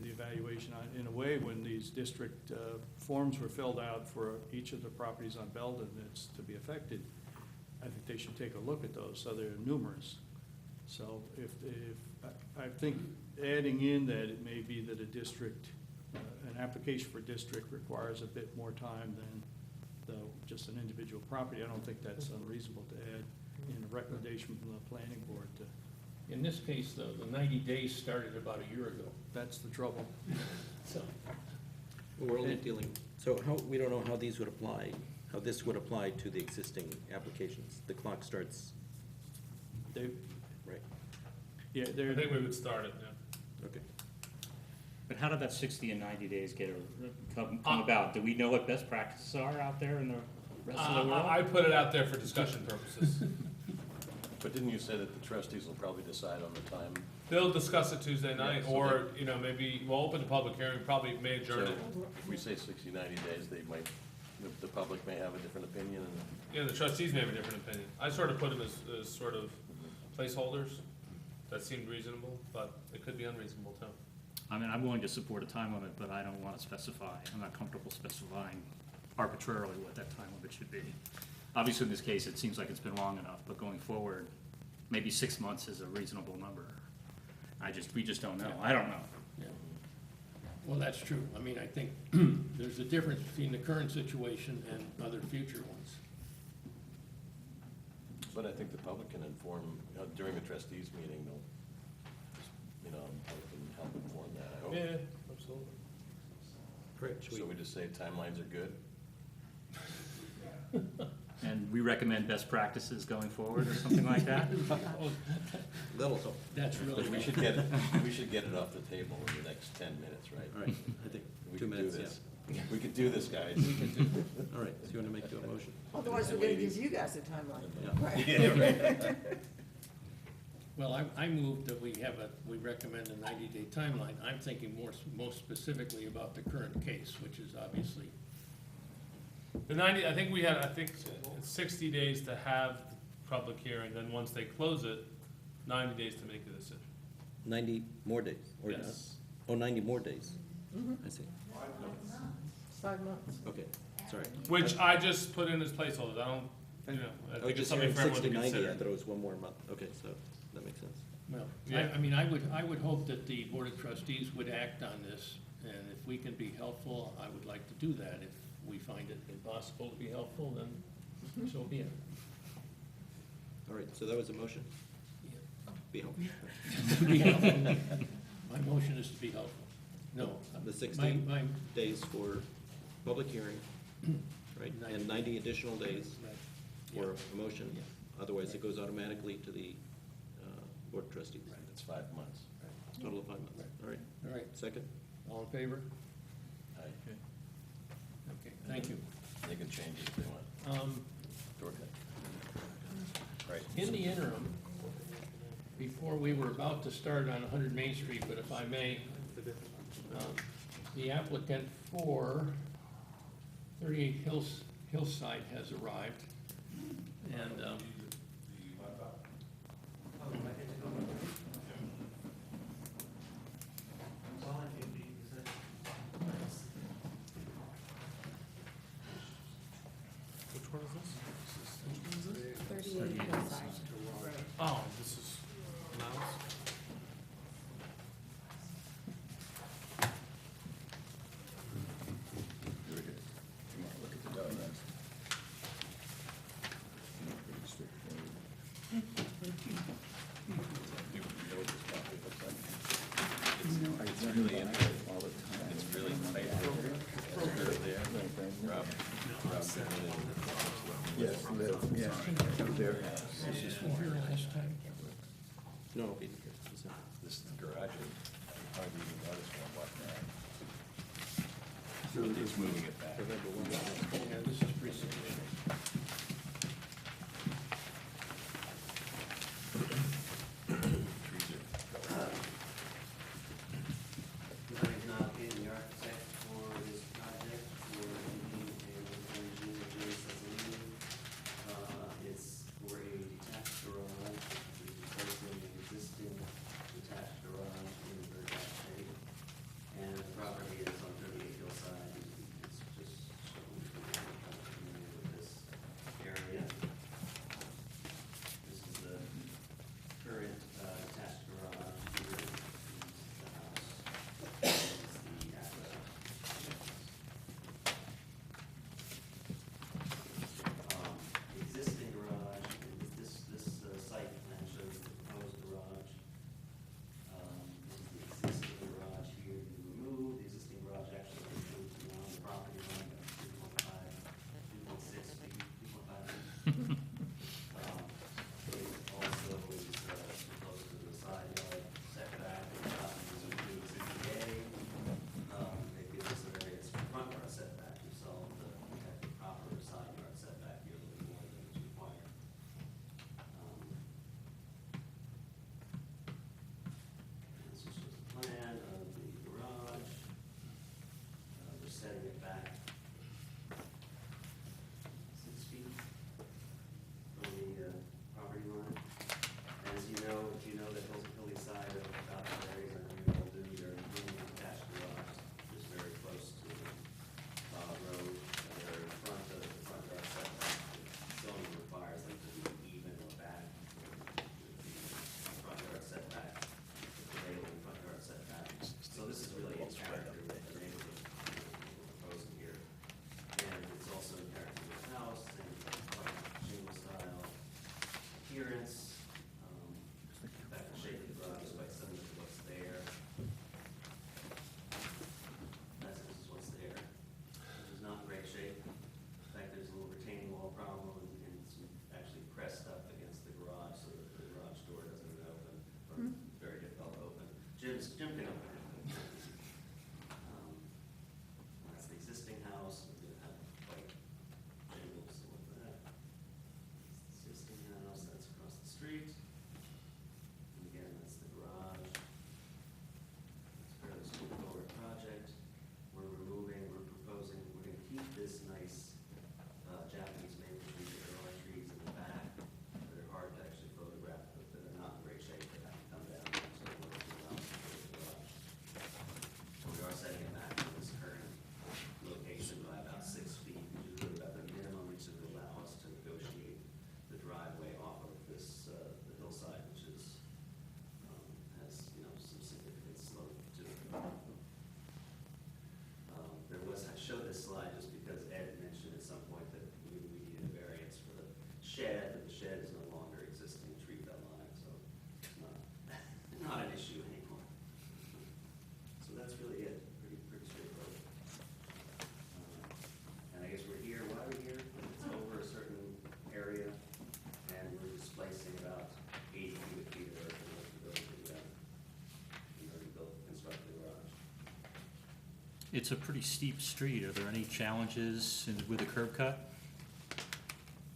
the evaluation, in a way, when these district forms were filled out for each of the properties on Belden that's to be affected, I think they should take a look at those, so they're numerous. So I think adding in that it may be that a district, an application for district requires a bit more time than just an individual property. I don't think that's unreasonable to add in a recommendation from the planning board to. In this case, though, the 90 days started about a year ago, That's the trouble. so. we're only dealing, so we don't know how these would apply. how this would apply to the existing applications. The clock starts, They, right, yeah, I they're, think we would start it, yeah. okay. But how did that 60 and 90 days come about? Do we know what best practices are out there in the rest of the world? I put it out there for discussion purposes. But didn't you say that the trustees will probably decide on the time? They'll discuss it Tuesday night, Yeah, so or, you know, maybe, we'll open the public hearing, probably may adjourn So it. if we say 60, 90 days, they might, the public may have a different opinion, and Yeah, the trustees may have a different opinion. I sort of put them as sort of placeholders. That seemed reasonable, but it could be unreasonable too. I mean, I'm willing to support a time limit, but I don't want to specify, I'm not comfortable specifying arbitrarily what that time limit should be. Obviously, in this case, it seems like it's been long enough, but going forward, maybe 6 months is a reasonable number. We just don't know. I don't know. Yeah. Well, that's true. I mean, I think there's a difference between the current situation and other future ones. but I think the public can inform, during the trustees meeting, they'll, you know, they can help inform that, I hope. Yeah, absolutely. Great, should So we, we just say timelines are good? And we recommend best practices going forward or something like that? that'll help. That's really. We should get it off the table in the next 10 minutes, right? All right, I think We 2 can do minutes, this. yeah. We could do this, guys. All right, so you want to do a motion? Otherwise, we're gonna give you guys a timeline. Yeah. Right. Yeah, right. Well, I moved that we recommend a 90-day timeline. I'm thinking most specifically about the current case, which is obviously, The 90, I think it's 60 days to have the public hearing, then once they close it, 90 days to make the decision. 90 more days, or not? Yes. Oh, 90 more days. I see. 5 months. Okay, sorry. Which I just put in as placeholders, I don't, you know, I I was think it's just something hearing for everyone 60, to 90, I consider. thought it was 1 more month. Okay, so that makes sense. well, Yeah. I mean, I would hope that the Board of Trustees would act on this, and if we can be helpful, I would like to do that. If we find it impossible to be helpful, then so be it. All right, so that was a motion? Be helpful. Be helpful. My motion is to be helpful. No. The 60 my- days for public hearing, right? And 90 additional days Right. for a motion. Otherwise, it goes automatically to the Board of Trustees. It's 5 months. Total of 5 months. All right, All right, second? all in favor? Aye. Okay, thank you. They can change it if they want. Dorothy. Right. In the interim, before we were about to start on 100 Main Street, but if I may, the applicant for 38 Hillside has arrived, and Which one is this? 38 Hillside Road. Oh, this is Miles? Very good. Come on, look at the diagrams. Pretty straightforward. Do you know what this property looks like? You know, I It's run really by interesting. all the time. It's really tight. It's really there. Rob, Yes, there. this is from here last time. No. this is the garage, and you hardly even notice when I'm walking around. So It's moving it back. Yeah, this is pretty significant. Trees are I am not being the architect for this project, for the engineer Sazzolini. It's for a detached garage, replacing an existing detached garage in a very bad shape. And the property is on 38 Hillside, it's just so It's a pretty steep street. Are there any challenges with the curb cut?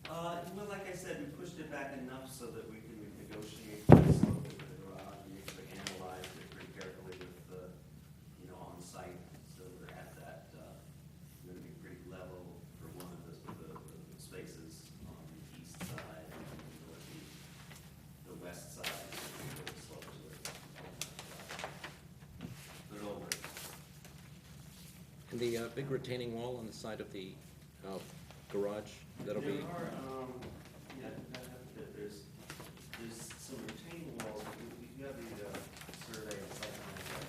Well, like I said, we pushed it back enough so that we can negotiate the slope of the garage. We actually analyzed it pretty carefully with the, on site, so we're at that, we're gonna be pretty level for one of the spaces on the east side, and the west side, where the slope to it. But it'll work. And the big retaining wall on the side of the garage, that'll be, There are, there's some retaining walls, you have the survey of site plan, right?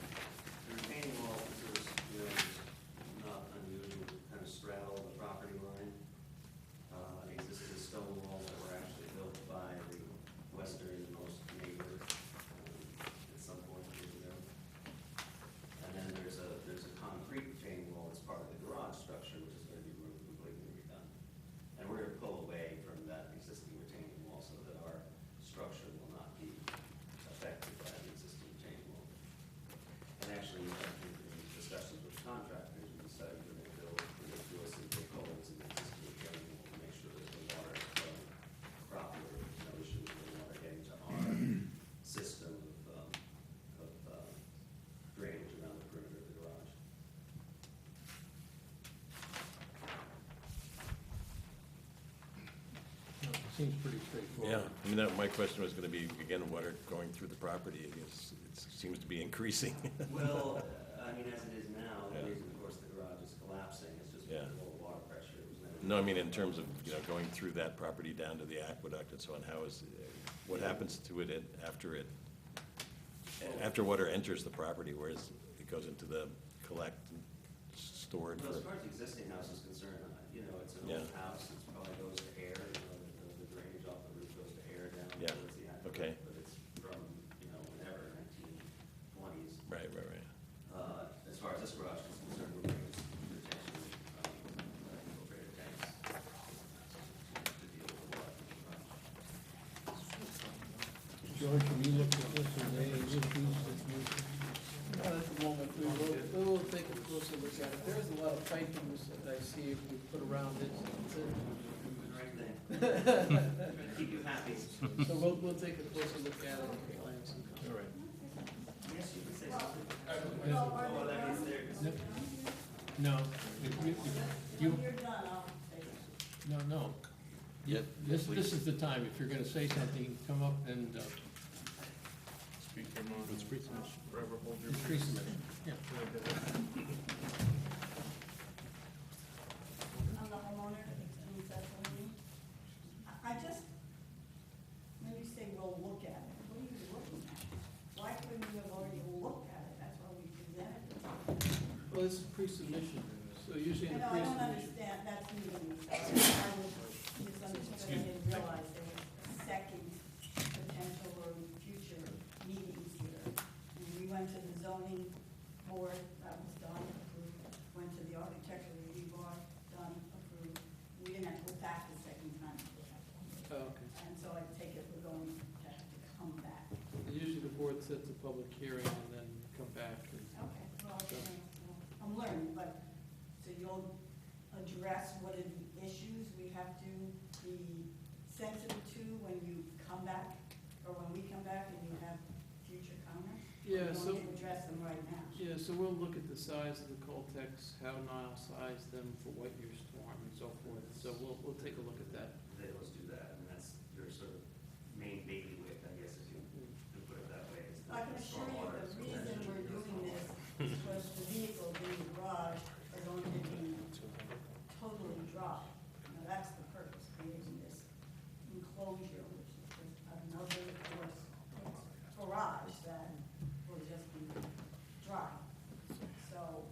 The retaining walls, there's, not unusual, kind of straddle the property line. Existing stone walls that were actually built by the westernmost neighbor, at some point years ago. And then there's a concrete retaining wall that's part of the garage structure, which is going to be completely redone. And we're going to pull away from that existing retaining wall so that our structure will not be affected by the existing retaining wall. And actually, in discussions with contractors, we decided we're going to build, do some big holes in the existing retaining wall to make sure that the water is flowing properly. There's no issue with the water getting to our system of drainage around the perimeter of the garage. No, it seems pretty straightforward. Yeah, I mean, my question was gonna be, again, water going through the property, I guess, it seems to be increasing. Well, I mean, as it is now, the Yeah. reason, of course, the garage is collapsing, it's just Yeah. low water pressure. It was never- No, I mean, in terms of, going through that property down to the aqueduct and so on, what happens to it after water enters the property, whereas it goes into the collect and stored Well, for? as far as the existing house is concerned, it's an Yeah. old house, it probably goes to air, the drainage off the roof goes to air down Yeah, towards the aqueduct. okay. But it's from, whenever, 1920s. Right. As far as this garage is concerned, we're bringing some retention, infiltrated tanks to deal with the water in the garage. George, have you looked at this, or any issues that you? Not at the moment, we will take a closer look at it. There is a lot of pipings that I see if we put around it. Right there. Keep you happy. So we'll take a closer look at it and plan some. All right. Yes, you can say something. Oh, that means there. No, if you, no. Yeah, This is the time, if you're gonna say something, come up and, Speak your mind. It's pretty much forever hold your increase the mission. Yeah. I'm the homeowner, I just, when you say we'll look at it, what are you looking at? Why couldn't you have already looked at it? That's why we presented it. Well, it's pre-submission, so usually in the I don't pre-submission. understand, that's me being, I was misunderstood, I didn't realize there was a second potential or future meetings here. And we went to the zoning board, that was done, approved, went to the architectural review board, done, approved. We didn't have to go back the second time for that. Oh, okay. And so I take it we're going to have to come back. Usually the board sets a public hearing and then come back and. Okay, well, I'm learning, but, so you'll address what are the issues we have to be sensitive to when you come back, or when we come back and you have future comments? Yeah, Or so- you want to address them right now? Yeah, so we'll look at the size of the Coltex, how Nile sized them for what year storm and so forth. So we'll take a look at that. They always do that, and that's their sort of main bailiwick, I guess, if you can put it that way. is the I can assure you, stormwater the reason protection. we're doing this is because the vehicles in the garage are going to be totally dry. Now, that's the purpose, creating this enclosure, which is just another garage that will just be dry. So,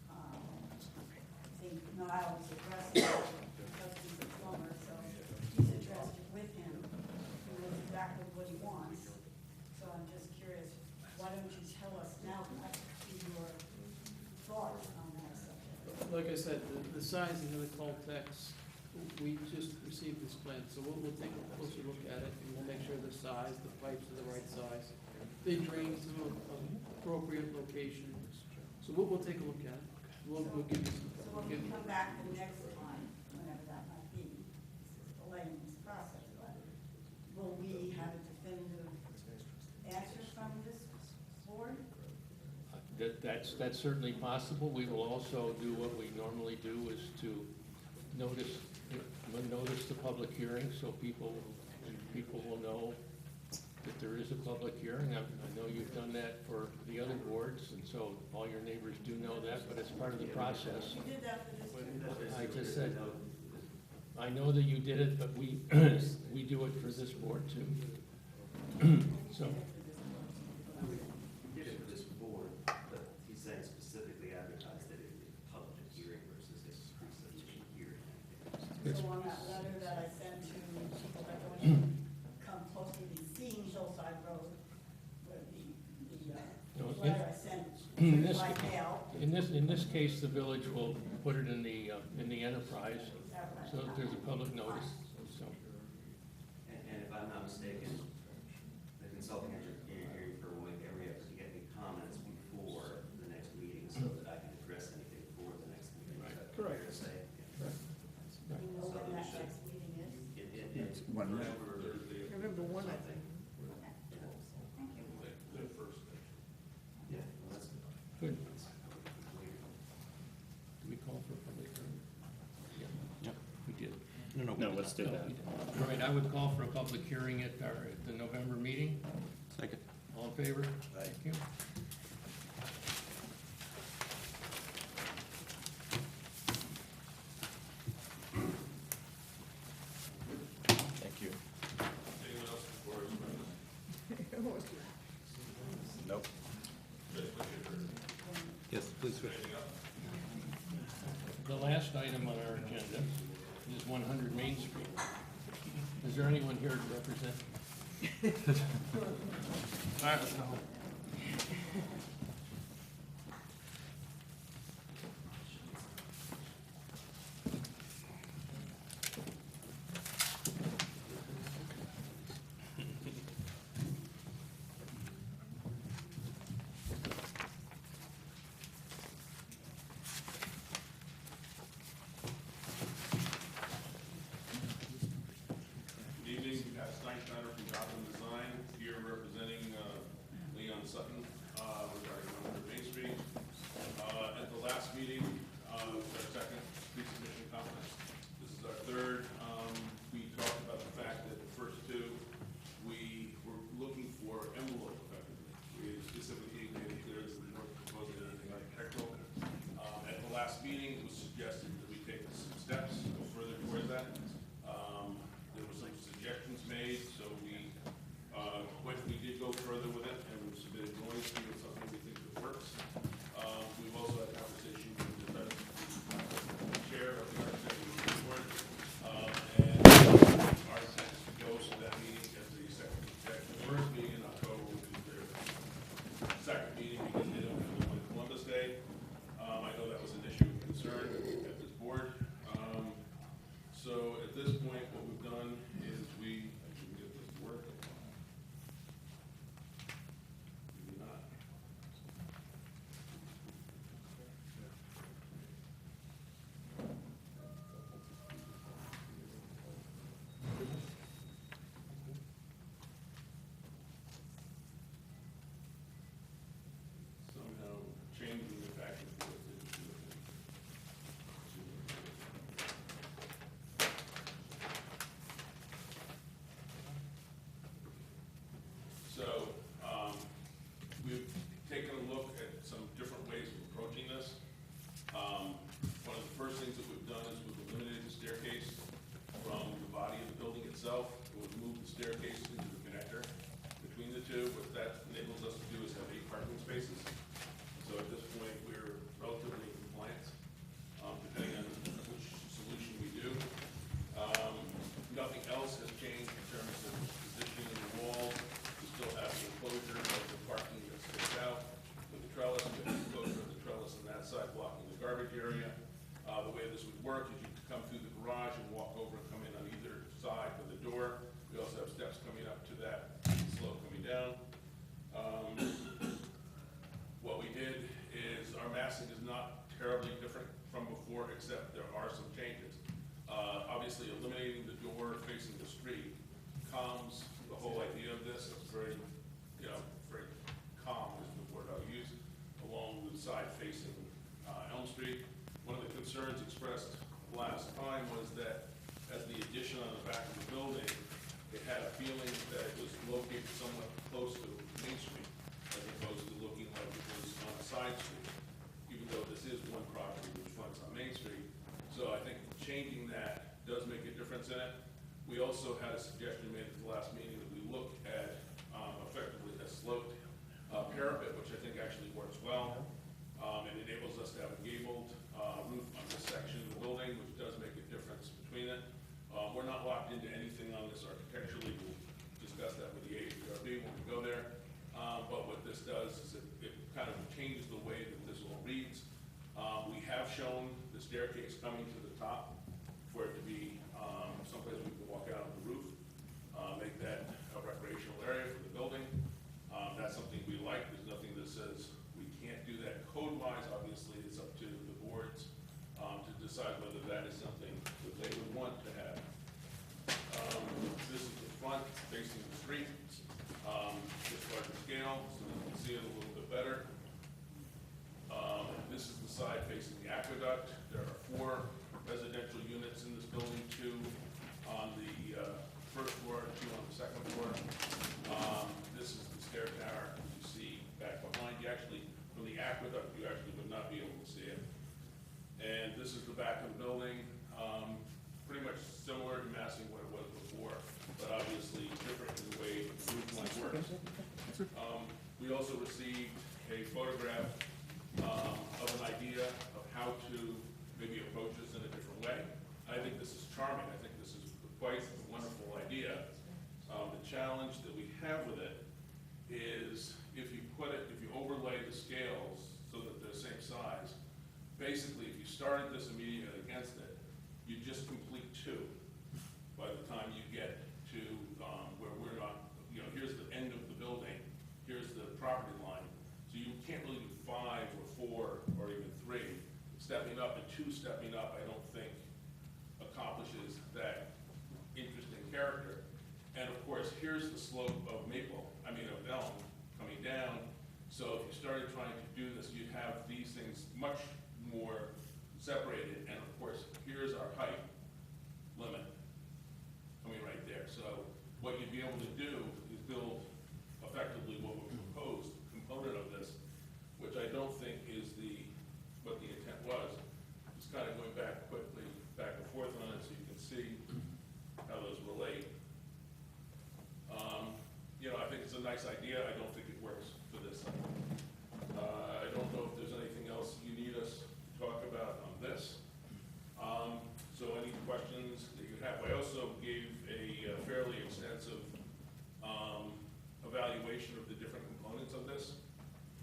I think Niall was addressing it because he's a plumber, so he's addressed it with him. He knows exactly what he wants. So I'm just curious, why don't you tell us now, your thoughts on that subject? Like I said, the sizing of the Coltex, we just received this plan, so we'll take a closer look at it, and we'll make sure the size, the pipes are the right size. They drain to an appropriate location, So we'll take a look at it. We'll give you some. So when we come back the next time, whenever that might be, this is delaying this process, but will we have a definitive answer from this board? That's certainly possible. We will also do what we normally do, is to notice the public hearing, so people will know that there is a public hearing. I know you've done that for the other boards, and so all your neighbors do know that, but it's part of the process. You did that for this too. I just said, I know that you did it, but we, we do it for this board too. So, He did it for this board, but he's saying specifically advertise that it is a public hearing versus a pre-submission hearing. So on that letter that I sent to people that want to come close to be seeing Hillside Road, where No, the letter I sent in this, by mail. in this case, the village will put it in the enterprise, so that there's a public notice, so. And if I'm not mistaken, the consulting engineer hearing for one, we have to get any comments before the next meeting so that I can address anything for the next meeting. Is that fair to say? Do you know when that next meeting is? It's one minute. November 1, I think. Thank you. Yeah, well, that's Good. Do we call for a public hearing? Yeah, we did. No, let's do that. All right, I would call for a public hearing at the November meeting. Second. All in favor? Thank you. Thank you. Nope. Yes, please. The last item on our agenda is 100 Main Street. Is there anyone here to represent? All right, let's go. Good evening, Steinschneider from Joplin Design, here representing Leon Sutton regarding facing Elm Street. One of the concerns expressed last time was that as the addition on the back of the building, it had a feeling that it was located somewhat close to Main Street, as opposed to looking like it was on a side street, even though this is one property which fronts on Main Street. So I think changing that does make a difference in it. We also had a suggestion made at the last meeting that we look at effectively a sloped parapet, which I think actually works well. It enables us to have a gabled roof on this section of the building, which does make a difference between it. We're not locked into anything on this architecturally. We'll discuss that with the AHRB when we go there. But what this does is it kind of changes the way that this all reads. We have shown the staircase coming to the top for it to be someplace we can walk out on the roof, make that a recreational area for the building. That's something we like. There's nothing that says we can't do that code-wise. Obviously, it's up to the boards to decide whether that is something that they would want to have. This is the front facing the street, just larger scale, so you can see it a little bit better. This is the side facing the aqueduct. There are 4 residential units in this building, 2 on the first floor, 2 on the second floor. This is the stair tower you see back behind you. Actually, from the aqueduct, you actually would not be able to see it. And this is the back of the building, pretty much similar to massing what it was before, but obviously different in the way the roof line works. We also received a photograph of an idea of how to maybe approach this in a different way. I think this is charming. I think this is quite a wonderful idea. The challenge that we have with it is if you overlay the scales so that they're the same size, basically if you started this immediately against it, you just complete 2 by the time you get to where we're not, here's the end of the building, here's the property line. So you can't really do 5 or 4 or even 3. Stepping up and 2 stepping up, I don't think accomplishes that interesting character. And of course, here's the slope of elm coming down. So if you started trying to do this, you'd have these things much more separated. And of course, here's our height limit coming right there. So what you'd be able to do is build effectively what we proposed component of this, which I don't think is what the intent was. Just kind of going back quickly, back and forth on it so you can see how those relate. I think it's a nice idea. I don't think it works for this. I don't know if there's anything else you need us to talk about on this. So any questions that you have? I also gave a fairly extensive evaluation of the different components of this.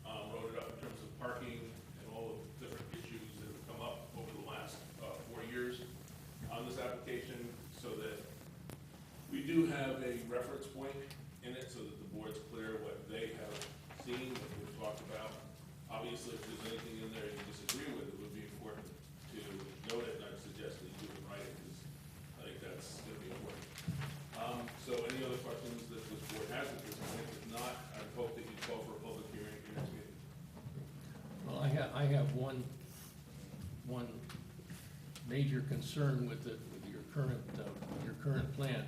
Wrote it up in terms of parking and all of the different issues that have come up over the last 4 years on this application, so that we do have a reference point in it so that the board's clear what they have seen, what we've talked about. Obviously, if there's anything in there you disagree with, it would be important to note it, and I'd suggest that you do it right, because I think that's going to be important. So any other questions that this board has at this point? If not, I hope that you call for a public hearing at your next meeting. Well, I have one major concern with your current plan,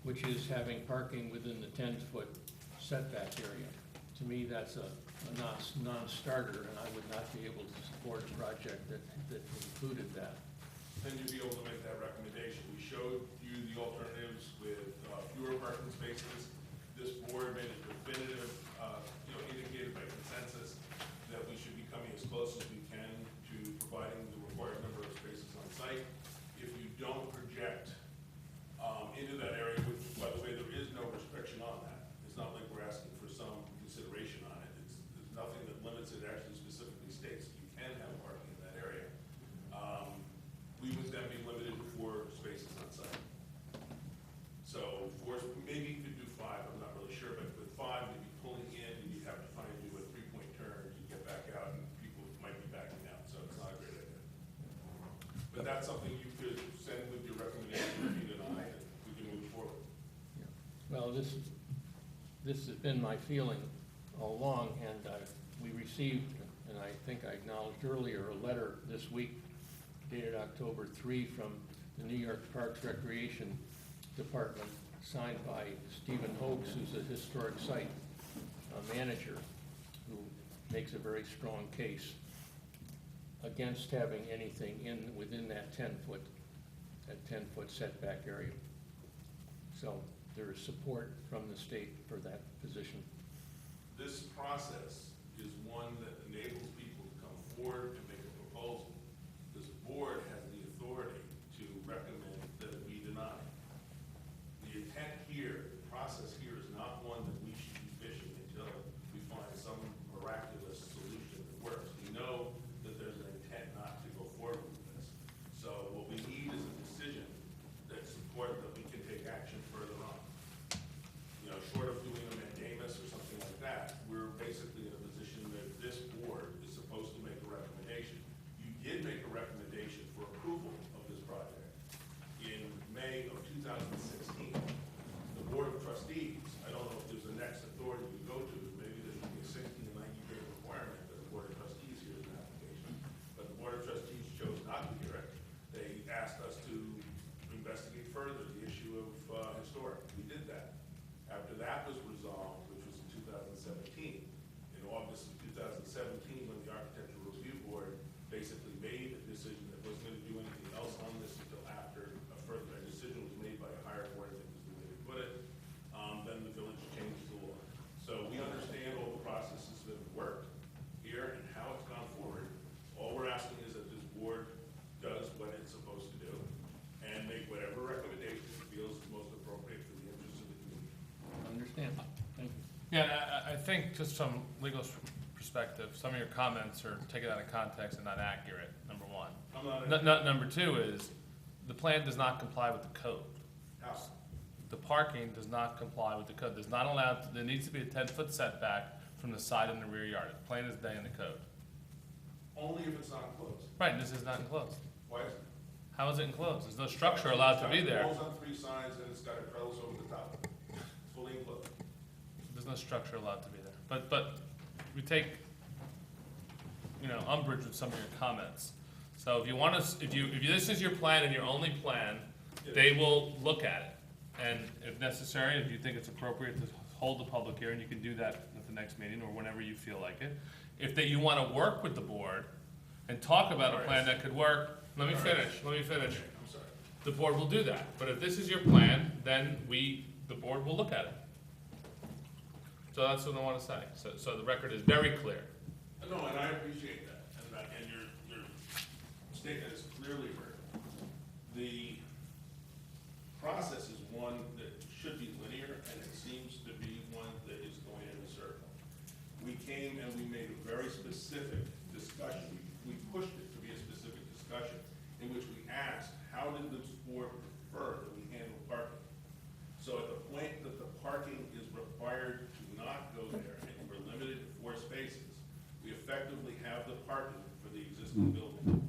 which is having parking within the 10-foot setback area. To me, that's a non-starter, and I would not be able to support a project that included that. Then you'd be able to make that recommendation. We showed you the alternatives with fewer parking spaces. This board made a definitive, indicated by consensus that we should be coming as close as we can to providing the required number of spaces on site. If you don't project into that area, which, by the way, there is no restriction on that. It's not like we're asking for some consideration on it. There's nothing that limits it. It actually specifically states you can have parking in that area. We would then be limited to 4 spaces on site. So maybe you could do 5, I'm not really sure, but with 5, you'd be pulling in and you'd have to try and do a 3-point turn to get back out, and people might be backing out, so it's not a great idea. But that's something you could send with your recommendation to Pete and I, and we can move forward. Well, this has been my feeling all along, and we received and I think I acknowledged earlier, a letter this week dated October 3 from the New York Parks Recreation Department, signed by Stephen Hoax, who's a historic site manager, who makes a very strong case against having anything within that 10-foot setback area. So there is support from the state for that position. This process is one that enables people to come forward and make a proposal. This board has the authority to recommend that it be denied. The intent here, the process here is not one that we should be fishing until we find some miraculous solution that works. We know that there's an intent not to go forward with this. So what we need is a decision that supports that we can take action further on. You know, short of doing a mandamus or something like that, we're basically in a position that this board is supposed to make a recommendation. You did make a recommendation for approval of this project in May of 2016. The Board of Trustees, I don't know if there's a next authority to go to, maybe there should be a 60 to 90 day requirement that the Board of Trustees hears an application. But the Board of Trustees chose not to hear it. They asked us to investigate further the issue of historic. We did that. After that was resolved, which was in 2017, in August of 2017, when the Architectural Review Board basically made a decision that wasn't going to do anything else on this until after a decision was made by a higher board, I think is the way to put it, then the village changed the law. So we understand all the processes that have worked here and how it's gone forward. All we're asking is that this board does what it's supposed to do and make whatever recommendation it feels is most appropriate for the interests of the community. Understand? Thank you. Yeah, I think just from legal perspective, some of your comments are taken out of context and not accurate, number one. I'm not. Number two is, the plan does not comply with the code. How? The parking does not comply with the code. There's not allowed, there needs to be a 10-foot setback from the side and the rear yard. It's plain as day in the code. Only if it's not enclosed. Right, this is not enclosed. Why is it? How is it enclosed? There's no structure allowed to be there. It goes on 3 sides and it's got a trellis over the top. It's fully enclosed. There's no structure allowed to be there. But we take, umbrage with some of your comments. So if you want us, if this is your plan and your only plan, they will look at it. And if necessary, if you think it's appropriate to hold the public hearing, you can do that at the next meeting or whenever you feel like it. If you want to work with the board and talk about a plan that could work, let me finish. I'm sorry. The board will do that. But if this is your plan, then the board will look at it. So that's what I want to say. So the record is very clear. No, and I appreciate that. And your statement is clearly heard. The process is one that should be linear, and it seems to be one that is going in a circle. We came and we made a very specific discussion. We pushed it to be a specific discussion in which we asked, how did this board prefer that we handle parking? So at the point that the parking is required to not go there and we're limited to 4 spaces, we effectively have the parking for the existing building.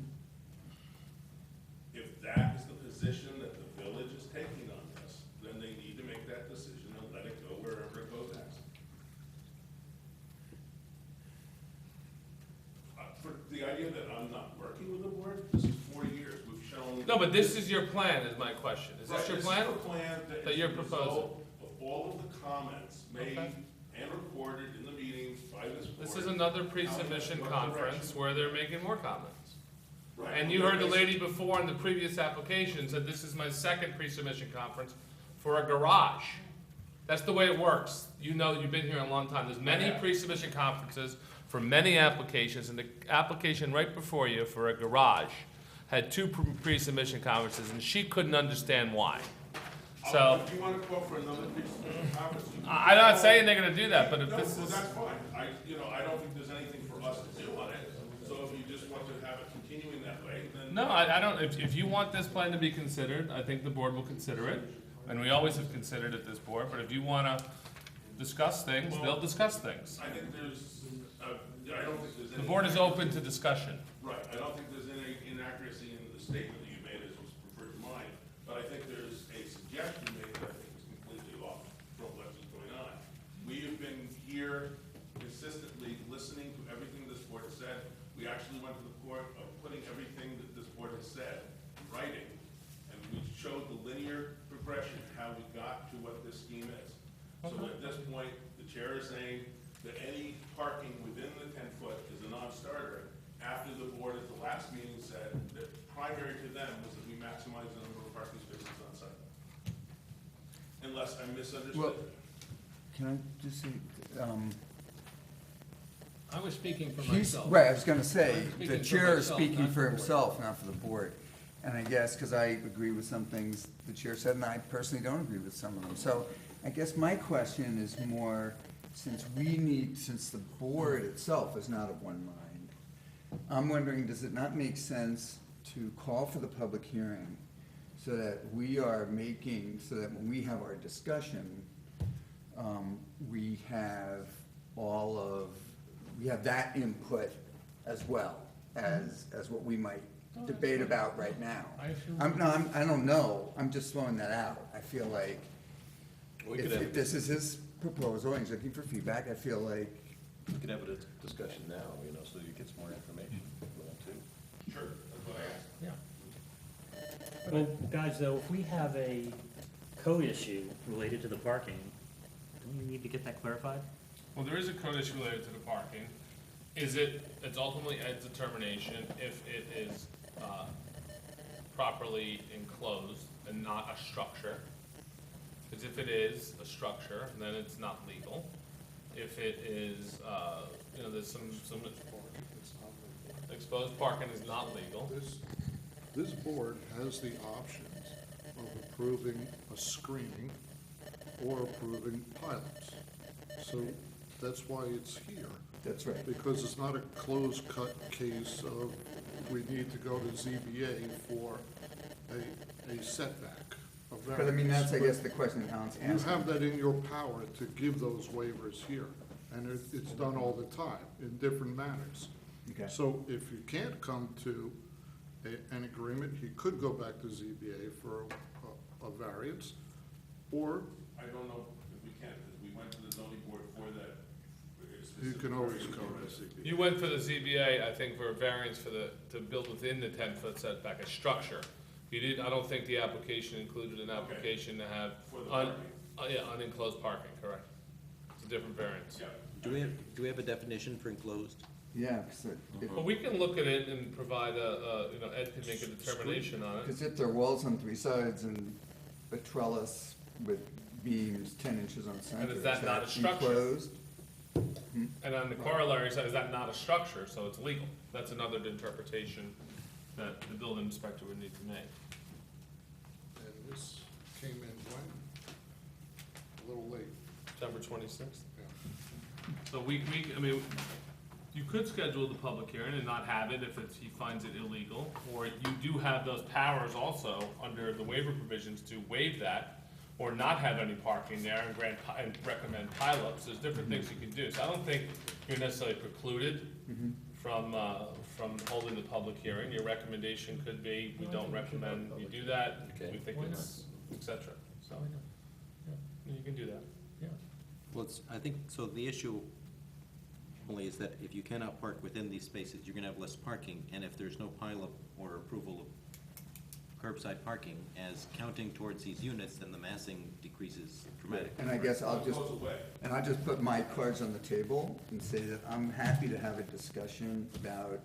If that is the position that the village is taking on this, then they need to make that decision and let it go wherever it goes next. For the idea that I'm not working with the board, this is 4 years, we've shown. No, but this is your plan, is my question. Is this your plan? This is the plan that you're is the proposing? result of all of the comments made Okay. and recorded in the meetings by this board. This is another pre-submission What conference direction? where they're making more comments. Right. And you heard the lady before in the previous application said, this is my second pre-submission conference for a garage. That's the way it works. You know, you've been here a long time. There's many Yeah. pre-submission conferences for many applications, and the application right before you for a garage had 2 pre-submission conferences, and she couldn't understand why. So, If you want to call for another pre-submission conference. you can I'm not call- saying they're gonna do that, but if No, this well, is. that's fine. I don't think there's anything for us to do on it. So if you just want to have it continuing that way, then. No, I don't, if you want this plan to be considered, I think the board will consider it, and we always have considered it, this board, but if you wanna discuss things, they'll discuss things. I think I don't think there's any. The board is open to discussion. Right, I don't think there's any inaccuracy in the statement that you made as was referred to mine, but I think there's a suggestion made that I think is completely off from what is going on. We have been here consistently listening to everything this board has said, we actually went to the point of putting everything that this board has said in writing, and we showed the linear progression, how we got to what this scheme is. So at this point, the chair is saying that any parking within the 10-foot is a non-starter, after the board at the last meeting said that primary to them was that we maximize the number of parking spaces on site. Unless I misunderstood. Well, can I just say, I was speaking for he's, myself. right, I was gonna say, I'm speaking the for chair is myself, speaking not for the board. himself, not for the board. And I guess, because I agree with some things the chair said, and I personally don't agree with some of them. So I guess my question is more, since the board itself is not of one mind, I'm wondering, does it not make sense to call for the public hearing so that we are making, so that when we have our discussion, we have we have that input as well as what we might debate about right now. I assume. I don't know, I'm just throwing that out. I feel like We could if have, if this is his proposal and he's looking for feedback, I feel like, we could have a discussion now, you know, so you get some more information if you want to. Sure, that's what I asked. Yeah. Well, guys, though, if we have a code issue related to the parking, don't we need to get that clarified? Well, there is a code issue related to the parking. It's ultimately Ed's determination if it is properly enclosed and not a structure. Because if it is a structure, then it's not legal. If it is, there's some exposed parking is not legal. This board has the options of approving a screening or approving pilots. So that's why it's here, that's right. because it's not a closed-cut case of we need to go to ZBA for a setback, a variance. But I mean, that's, I guess, the question Alan's You asking. have that in your power to give those waivers here, and it's done all the time in different manners. Okay. So if you can't come to an agreement, he could go back to ZBA for a variance, or I don't know if we can, because we went to the zoning board for that. you can always go to ZBA. You went for the ZBA, I think, for a variance to build within the 10-foot setback, a structure. You didn't, I don't think the application included an application to have For the parking. unenclosed parking, correct? It's a different variance. Yeah. Do we have a definition for enclosed? Yeah, because But we can look at it and provide Ed can make a determination on it. if there are walls on three sides and a trellis with beams 10 inches on center, And is that not a structure? enclosed? And on the corollary side, is that not a structure, so it's legal? That's another interpretation that the building inspector would need to make. And this came in when? A little late, September 26th? yeah. So you could schedule the public hearing and not have it if he finds it illegal, or you do have those powers also under the waiver provisions to waive that, or not have any parking there and recommend pileups. There's different things you can do. So I don't think you're necessarily precluded from holding the public hearing. Your recommendation could be, we don't recommend you do that, we think it's, et cetera. So, you can do that. Yeah. Well, I think, so the issue only is that if you cannot park within these spaces, you're gonna have less parking, and if there's no pileup or approval of curbside parking as counting towards these units, then the massing decreases dramatically. And I guess I'll just put my cards on the table and say that I'm happy to have a discussion about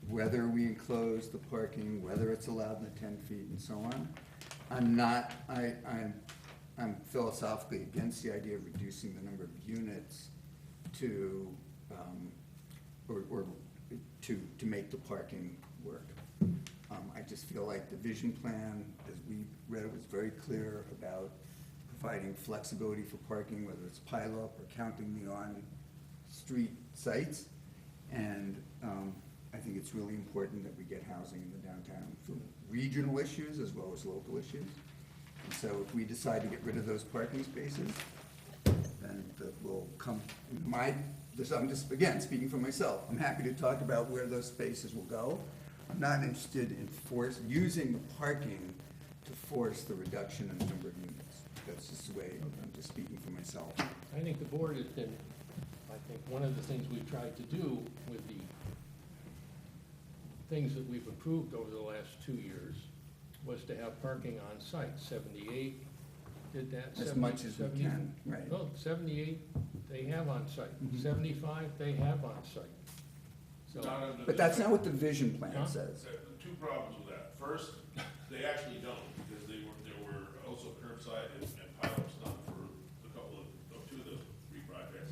whether we enclose the parking, whether it's allowed in the 10 feet and so on. I'm philosophically against the idea of reducing the number of units to, to make the parking work. I just feel like the vision plan, as we read it, was very clear about providing flexibility for parking, whether it's pileup or counting the on-street sites. And I think it's really important that we get housing in the downtown for regional issues as well as local issues. And so if we decide to get rid of those parking spaces, then that will come, I'm just, again, speaking for myself, I'm happy to talk about where those spaces will go. I'm not interested in using the parking to force the reduction in the number of units. That's just the way, I'm just speaking for myself. I think the board has been, I think one of the things we've tried to do with the things that we've approved over the last 2 years was to have parking on site. 78 did that. As much as we 70 can, right. No, 78, they have on site. Mhm. 75, they have on site. So, Not under But this- that's not what the vision plan Huh? says. Two problems with that. First, they actually don't, because there were also curbside and pile-ups done for a couple of two of those three projects.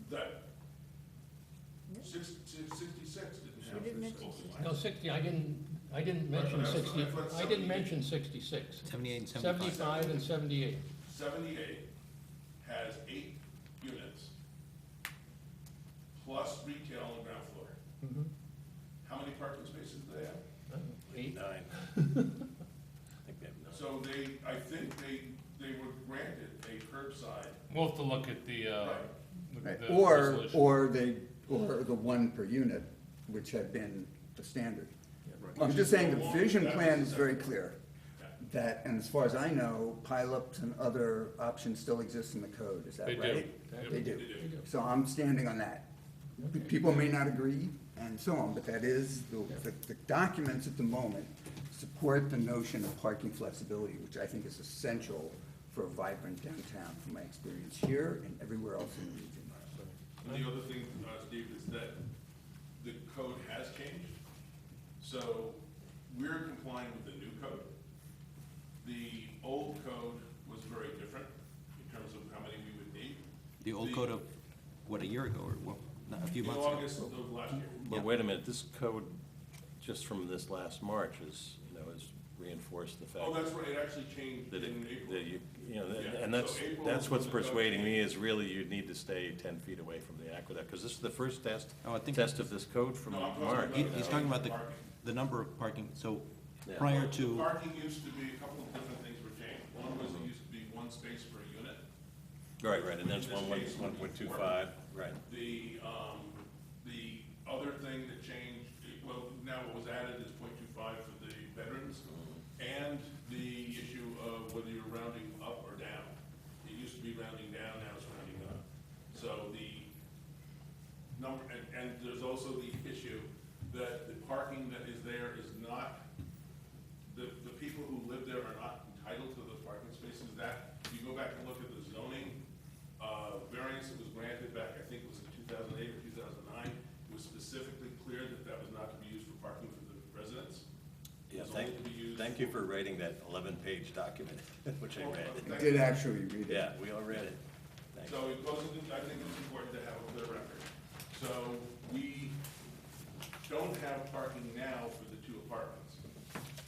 That 66 didn't have this. no, 60, I didn't mention 60, I didn't mention 66. 78 and 75. 75 and 78. 78 has 8 units, plus retail on the ground floor. Mhm. How many parking spaces do they have? 8. 9. I think they have 9. So I think they were granted a curbside. We'll have to look at the, Right. the Or resolution. or the one per unit, which had been the standard. Right. I'm just saying the vision That was plan the is very second. clear. Okay. That, and as far as I know, pileups and other options still exist in the code, is that They do. right? Yep. They do. They do. So I'm standing on that. People may not agree and so on, but that is, the documents at the moment support the notion of parking flexibility, which I think is essential for a vibrant downtown, from my experience here and everywhere else in the region. And the other thing, Steve, is that the code has changed. So we're complying with the new code. The old code was very different in terms of how many we would need. The old code of, what, a year ago, or what, not a few In months ago? August of last year. But wait a minute, this code, just from this last March, has reinforced the fact Oh, that's right, it actually changed that in it, April. that you, Yeah, and so that's, April that's was what's when the code persuading me, changed. is really you need to stay 10 feet away from the aqueduct, because this is the first test, Oh, I think- test of this code from No, I'm talking March. about He- He's talking about Parking. the number of parking, so Yeah. prior The to, Parking used to be, a couple of different things were changed. One was it used to be one space per unit. Right, and that's In this case, 1.25, right. The other thing that changed, well, now what was added is 0.25 for the veterans, and the issue of whether you're rounding up or down. It used to be rounding down, now it's rounding up. So the number, and there's also the issue that the parking that is there is not, the people who live there are not entitled to those parking spaces. That, if you go back and look at the zoning variance that was granted back, I think it was in 2008 or 2009, it was specifically clear that that was not to be used for parking for the residents. It Yeah, was only to be used. thank you for writing that 11-page document, which I read. I did actually read it. Yeah, we all read it. Thanks. So I think it's important to have a clear record. So we don't have parking now for the 2 apartments.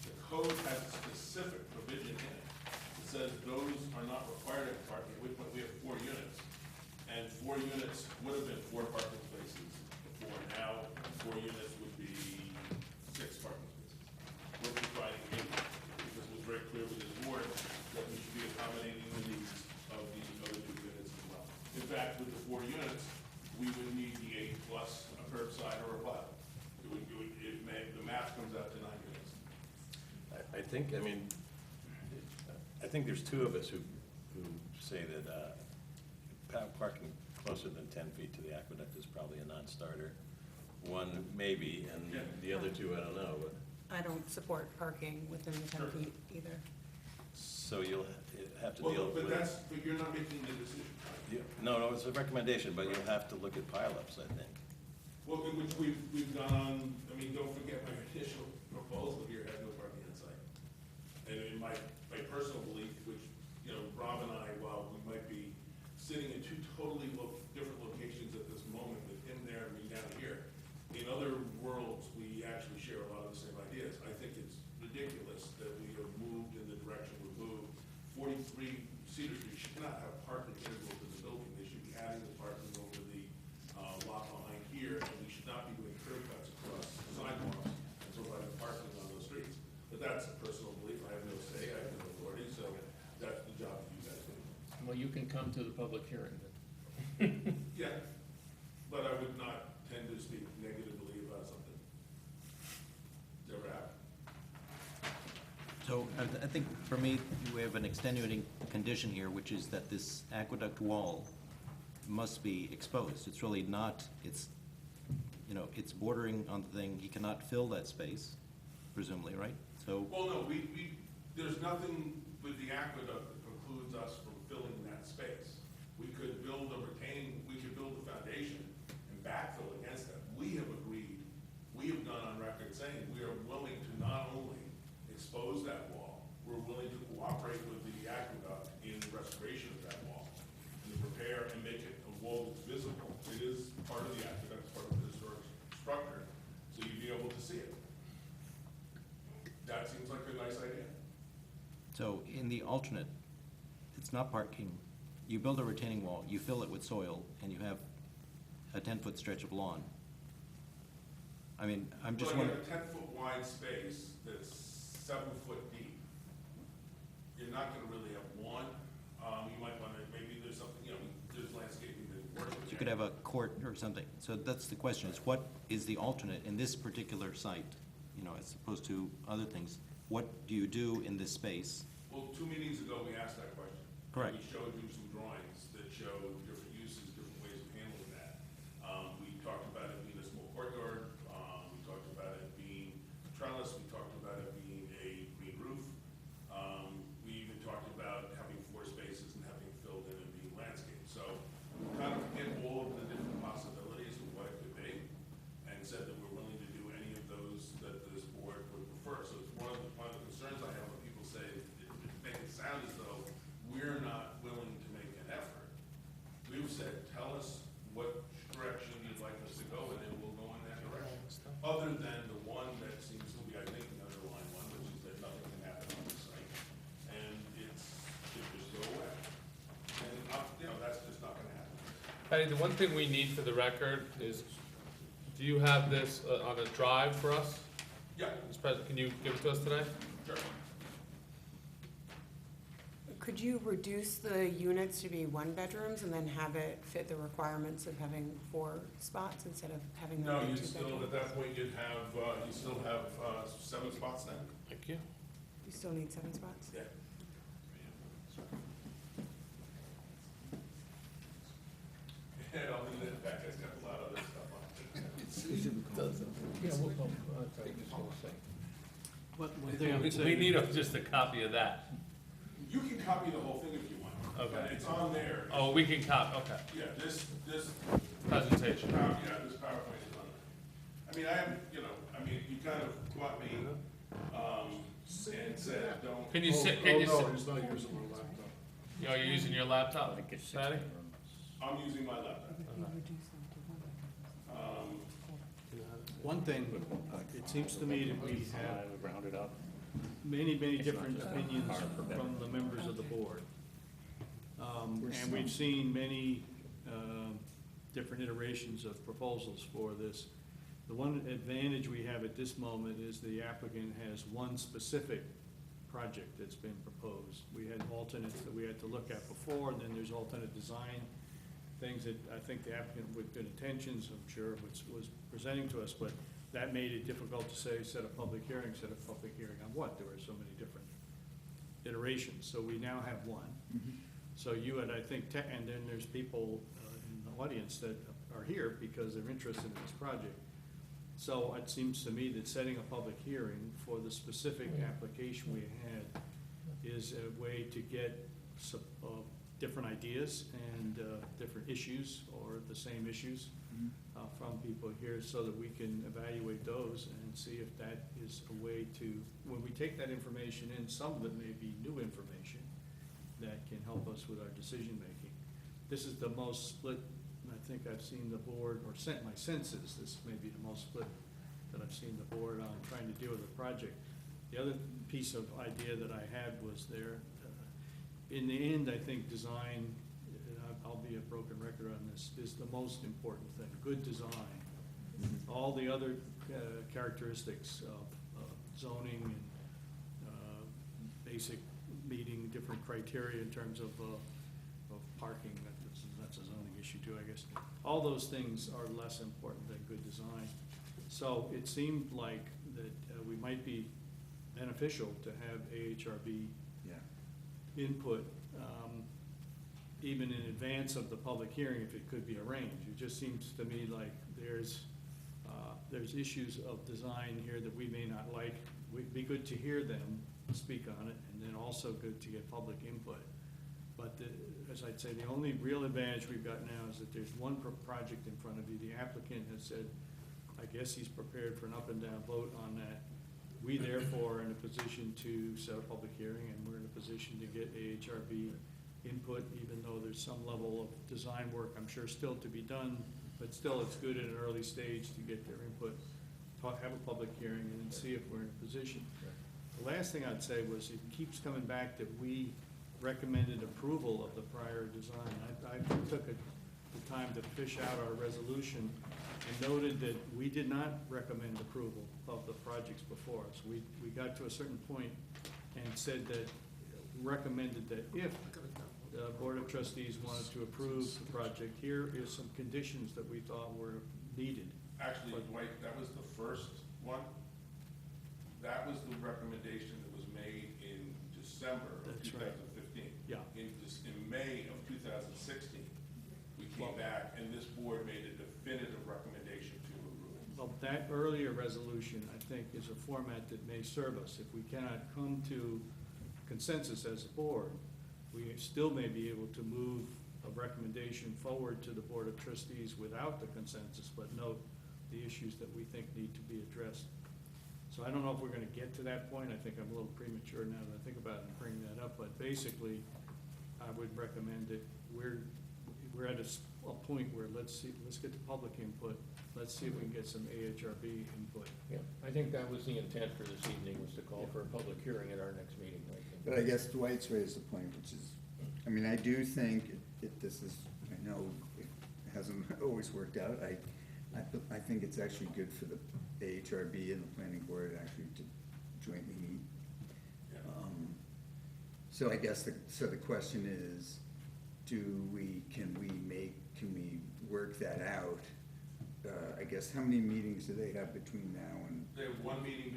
The code has a specific provision in it that says those are not required to have parking. At which point we have 4 units. And 4 units would have been 4 parking spaces before. Now, 4 units would be 6 parking spaces. We're providing 8, because it was very clear with this board that we should be accommodating the needs of the other 2 units as well. In fact, with the 4 units, we would need the 8 plus a curbside or a plow. The math comes out to 9 units. I think, I think there's 2 of us who say that parking closer than 10 feet to the aqueduct is probably a non-starter. One maybe, and the other 2, I don't know, but, I don't support parking within the 10 feet either. so you'll have to deal Well, with. but you're not making the decision. No, it's a recommendation, but you'll have to look at pileups, I think. Well, which we've done, don't forget my initial proposal here had no parking on site. And in my personal belief, which, Rob and I, while we might be sitting in 2 totally different locations at this moment, with him there and me down here, in other worlds, we actually share a lot of the same ideas. I think it's ridiculous that we have moved in the direction we've moved. 43 Cedar Street should not have parking integral to the building. They should be adding the parking over the lot behind here, and we should not be doing curb cuts across sidewalks and providing parking on those streets. But that's a personal belief. I have no say, I have no authority, so that's the job that you guys do. Well, you can come to the public hearing then. Yeah, but I would not tend to speak negatively about something. Never happened. so I think for me, we have an extenuating condition here, which is that this aqueduct wall must be exposed. It's really not, you know, it's bordering on the thing, he cannot fill that space, presumably, right? So, Well, no, there's nothing with the aqueduct that precludes us from filling that space. We could build a foundation and backfill against that. We have agreed, we have gone on record saying we are willing to not only expose that wall, we're willing to cooperate with the aqueduct in the restoration of that wall, and the repair and make it a wall that's visible. It is part of the aqueduct, it's part of the historic structure, so you'd be able to see it. That seems like a nice idea. so in the alternate, it's not parking. You build a retaining wall, you fill it with soil, and you have a 10-foot stretch of lawn. I mean, I'm just Well, you wondering. have a 10-foot wide space that's 7 foot deep. You're not gonna really have lawn. You might wanna, maybe there's something, you know, there's landscaping that works with You could have a court or something. So that's the question, is what is the alternate in this particular site? You know, as opposed to other things. What do you do in this space? Well, 2 meetings ago, we asked that question. Correct. We showed you some drawings that show different uses, different ways of handling that. We talked about it being a small courtyard, we talked about it being trellis, we talked about it being a green roof. We even talked about having 4 spaces and having it filled in and being landscaped. So we kind of hit all of the different possibilities of what it could be, and said that we're willing to do any of those that this board would prefer. So it's one of the concerns I have when people say, make it sound as though we're not willing to make an effort. We've said, tell us what direction you'd like us to go, and then we'll go in that direction. Other than the one that seems to be, I think, the underlying one, which is that nothing can happen on the site, and it just go away. And, you know, that's just not gonna happen. Patty, the one thing we need for the record is, do you have this on a drive for us? Yeah, Mr. President, can you give it to us today? sure. Could you reduce the units to be 1 bedrooms and then have it fit the requirements of having 4 spots instead of having them No, be you'd 2 still, bedrooms? at that point, you still have 7 spots now. Thank you. You still need 7 spots? Yeah. And I'll leave it back, it's got a lot of other stuff on it. Yeah, I'm sorry, just gonna say. One thing I would say. We need just a copy of that. You can copy the whole thing if you want. Okay. It's on there. Oh, we can okay. Yeah, this Presentation. this PowerPoint is on there. I mean, I haven't, you know, you kind of caught me, and said, don't. Can you sit, Oh, no, he's not using my laptop. Are you using your laptop, Patty? I'm using my laptop. One thing, it seems to me that we have Rounded up. many different opinions from the members of the board. And we've seen many different iterations of proposals for this. The one advantage we have at this moment is the applicant has one specific project that's been proposed. We had alternates that we had to look at before, and then there's alternate design, things that I think the applicant with good intentions, I'm sure, was presenting to us, but that made it difficult to say, set a public hearing on what? There were so many different iterations, so we now have one. So you and I think, and then there's people in the audience that are here because they're interested in this project. So it seems to me that setting a public hearing for the specific application we had is a way to get some, different ideas and different issues or the same issues from people here so that we can evaluate those and see if that is a way to, when we take that information in, some of it may be new information that can help us with our decision-making. This is the most split, I think I've seen the board, or my sense is this may be the most split that I've seen the board on trying to deal with the project. The other piece of idea that I had was there, in the end, I think design, and I'll be a broken record on this, is the most important thing, good design. All the other characteristics of zoning and basic meeting different criteria in terms of parking, that's a zoning issue too, I guess. All those things are less important than good design. So it seemed like that we might be beneficial to have AHRB input, even in advance of the public hearing, if it could be arranged. It just seems to me like there's there's issues of design here that we may not like. It'd be good to hear them speak on it, and then also good to get public input. But as I'd say, the only real advantage we've got now is that there's one project in front of you. The applicant has said, I guess he's prepared for an up and down vote on that. We therefore are in a position to set a public hearing, and we're in a position to get AHRB input, even though there's some level of design work, I'm sure, still to be done, but still, it's good at an early stage to get their input, have a public hearing, and then see if we're in a position. The last thing I'd say was, it keeps coming back that we recommended approval of the prior design. I took the time to fish out our resolution and noted that we did not recommend approval of the projects before us. We got to a certain point and said that, recommended that if the Board of Trustees wanted to approve the project, here is some conditions that we thought were needed. Actually, Dwight, that was the first one. That was the recommendation that was made in December of That's right. 2015. Yeah. In May of 2016, we came back, and this board made a definitive recommendation to approve. Well, that earlier resolution, I think, is a format that may serve us. If we cannot come to consensus as a board, we still may be able to move a recommendation forward to the Board of Trustees without the consensus, but note the issues that we think need to be addressed. So I don't know if we're gonna get to that point. I think I'm a little premature now that I think about it and bring that up, but basically, I would recommend that we're at a point where let's get the public input. Let's see if we can get some AHRB input. Yeah, I think that was the intent for this evening, was to call for a public hearing at our next meeting, I think. But I guess Dwight's raised the point, which is, I mean, I do think this is, I know it hasn't always worked out. I think it's actually good for the AHRB and the planning board actually to jointly meet. So I guess the question is, can we work that out? I guess, how many meetings do they have between now and? They have one meeting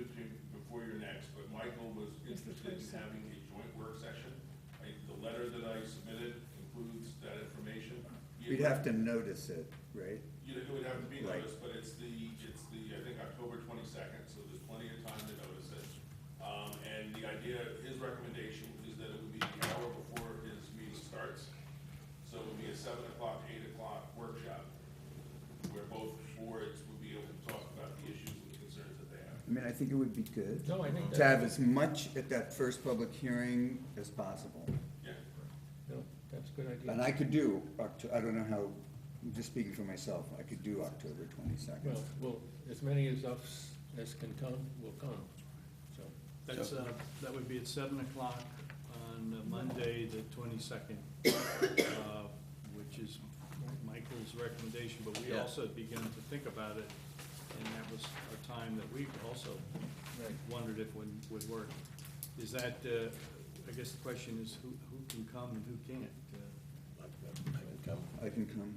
before your next, but Michael was interested in having a joint work session. The letter that I submitted includes that information. We'd have to notice it, right? It would have to be Right. noticed, but it's the, I think, October 22nd, so there's plenty of time to notice it. And the idea, his recommendation is that it would be the hour before his meeting starts. So it would be a 7 o'clock, 8 o'clock workshop, where both boards would be able to talk about the issues and the concerns that they have. I mean, I think it would be good No, I think to have as much at that first public hearing as possible. Yeah. No, that's a good idea. And I could do, I don't know how, I'm just speaking for myself, I could do October 22nd. Well, as many as us as can come, will come, so. That's, that would be at 7 o'clock on Monday, the 22nd, which is Michael's recommendation, but we Yeah. also began to think about it, and that was a time that we also Right. wondered if would work. Is that, I guess the question is, who can come and who can't? I can come. I can come.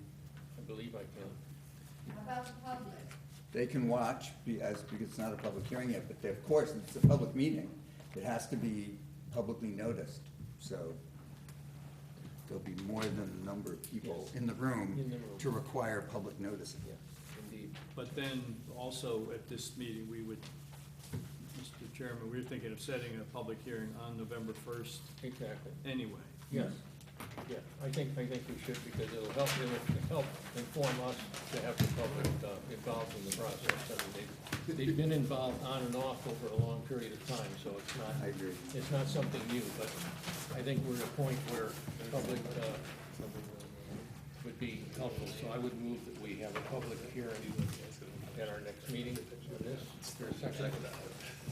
I believe I can. How about the public? They can watch, because it's not a public hearing yet, but of course, it's a public meeting. It has to be publicly noticed, so there'll be more than the number of people Yes. in the room In the room. to require public notice. Yeah, indeed. But then also at this meeting, we would, Mr. Chairman, we were thinking of setting a public hearing on November 1st Exactly. anyway. Yes, yeah, I think we should, because it'll help inform us to have the public involved in the process. I mean, they've been involved on and off over a long period of time, so I agree. it's not something new, but I think we're at a point where the public would be helpful, so I would move that we have a public hearing at our next meeting on this. Is there a second?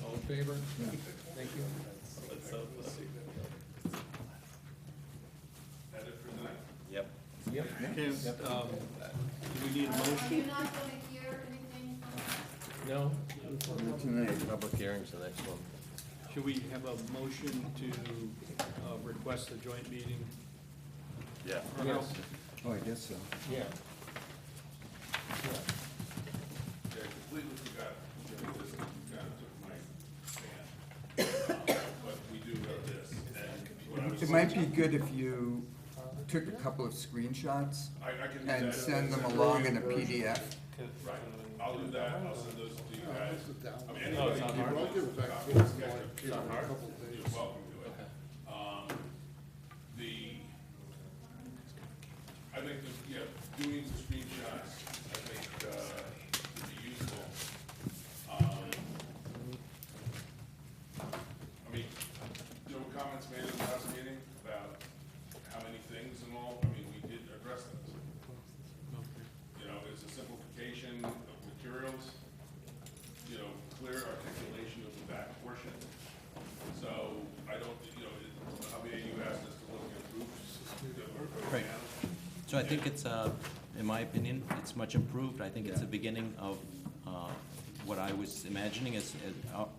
All in favor? Thank you. That it for tonight? Yep. Yep. Can't, do we need a Are motion? you not gonna hear anything from No? Not tonight. Public hearing's the next one. Should we have a motion to request a joint meeting? Yeah. Yes. Oh, I guess so. Yeah. Yeah, I completely forgot, this kind of took my stand. But we do have this, and what I was. It might be good if you took a couple of screenshots I can do and that. send them It's an along in a earlier version. PDF, Right, I'll do that, I'll send those to you guys. It's a down- I mean, No, it's anybody, not if you hard. want I'll give it back a to copy of you the sketch, like, you're in a welcome. couple days. You're welcome to it. I think, that, yeah, doing some screenshots, I think, would be useful. I mean, there were comments made at the last meeting about how many things and all, I mean, we did address those. You know, it's a simplification of materials, you know, clear articulation of the back portion. So, I don't, you know, Javier, you asked us to look at roofs. Right. So I think it's, in my opinion, it's much improved. I think it's the beginning of what I was imagining is,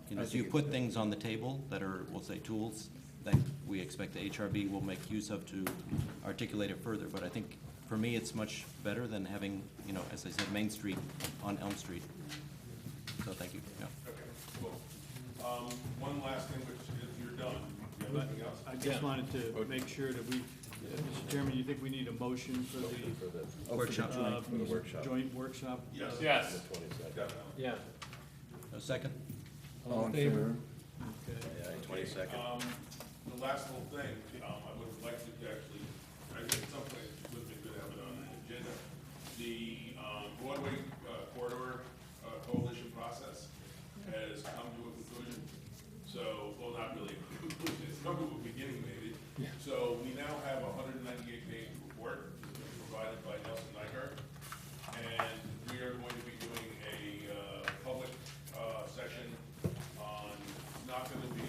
you know, as you put things on the table that are, we'll say, tools that we expect the HRB will make use of to articulate it further. But I think, for me, it's much better than having, you know, as I said, Main Street on Elm Street. So thank you. Yeah. Okay, cool. One last thing, which if you're done, you have anything else? I just wanted to make sure that we, Mr. Chairman, you think we need a motion for the Workshop. joint workshop? Yes. Yes. Definitely. Yeah. A second? All in favor? Okay. Yeah, 22nd. The last little thing, I would like to actually, I think something would be good to have it on the agenda. The Broadway corridor coalition process has come to a conclusion. So, well, not really a conclusion, it's come to a beginning maybe. So we now have a 198-page report provided by Nelson Nygaard. And we are going to be doing a public session on, not going to be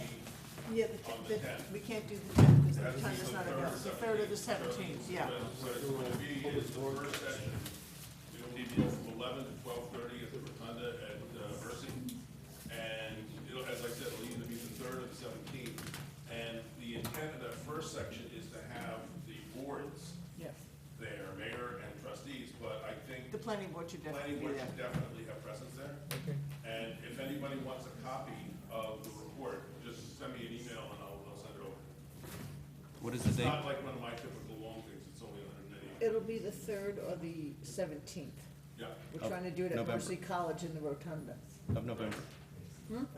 Yeah, on the 10th. we can't do the 10th because That's the time is not available. The 3rd or the 17th, yeah. What it's going to be is the first session, it'll be from 11 to 12:30 at the Rotunda at Mercy. And it'll, as I said, it'll either be the 3rd or the 17th. And the intent of that first section is to have the boards Yes. there, mayor and trustees, but I think The planning board should planning definitely be board there. should definitely have presence there. Okay. And if anybody wants a copy of the report, just send me an email and I'll send it over. What is the It's date? not like one of my typical long things, it's only 180. It'll be the 3rd or the 17th. Yeah. We're Of trying to do it at November. Mercy College in the Rotunda. Of November?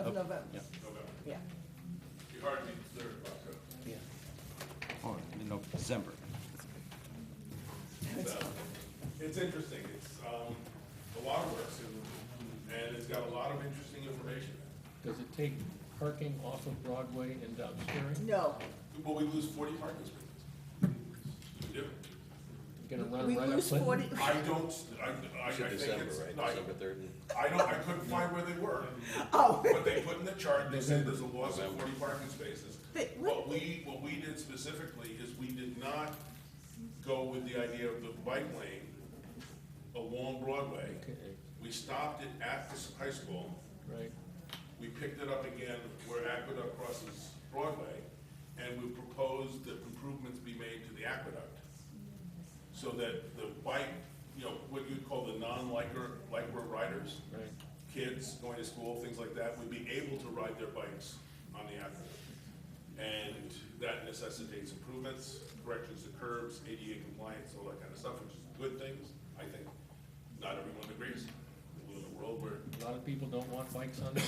Of November. Yeah. November. Yeah. Be hard to be the 3rd of October. Or, no, December. So, it's interesting, it's, a lot of work, and it's got a lot of interesting information. Does it take parking off of Broadway and downstairs? No, Well, we lose 40 parking spaces. We do. Gonna run we right up lose Clinton? 40. I don't, I It's think in December, it's, right? I, December 3rd. I couldn't find where they were. Oh. But they put in the chart, they said there's a loss of 40 parking spaces. What? What we did specifically is we did not go with the idea of the bike lane along Broadway. Okay, We stopped it at the high school. right. We picked it up again where Aqueduct crosses Broadway, and we proposed that improvements be made to the aqueduct. So that the bike, you know, what you'd call the non-Lycra riders, Right. kids going to school, things like that, would be able to ride their bikes on the aqueduct. And that necessitates improvements, corrections to curbs, ADA compliance, all that kind of stuff, which is good things, I think. Not everyone agrees. We live in a world where, A lot of people don't want bikes on there.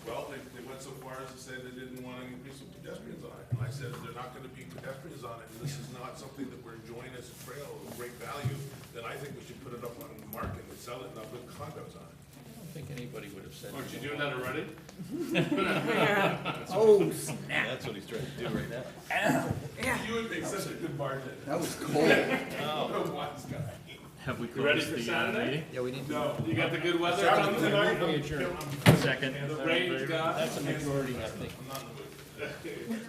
well, they went so far as to say they didn't want to increase the pedestrians on it. And I said, they're not gonna be pedestrians on it, and this is not something that we're enjoying as a trail of great value, then I think we should put it up on the market and sell it and not put condos on it. I don't think anybody would have said. Aren't you doing that already? Oh, snap. That's what he's trying to do right now. You would make such a good bartender. That was cold. What a wise guy. Have we You ready closed for the Saturday? meeting? Yeah, we need to. No. You got the good weather Saturday coming tonight? night, Adjourn. Second. The rain's got. That's a majority, I think. I'm not in the mood.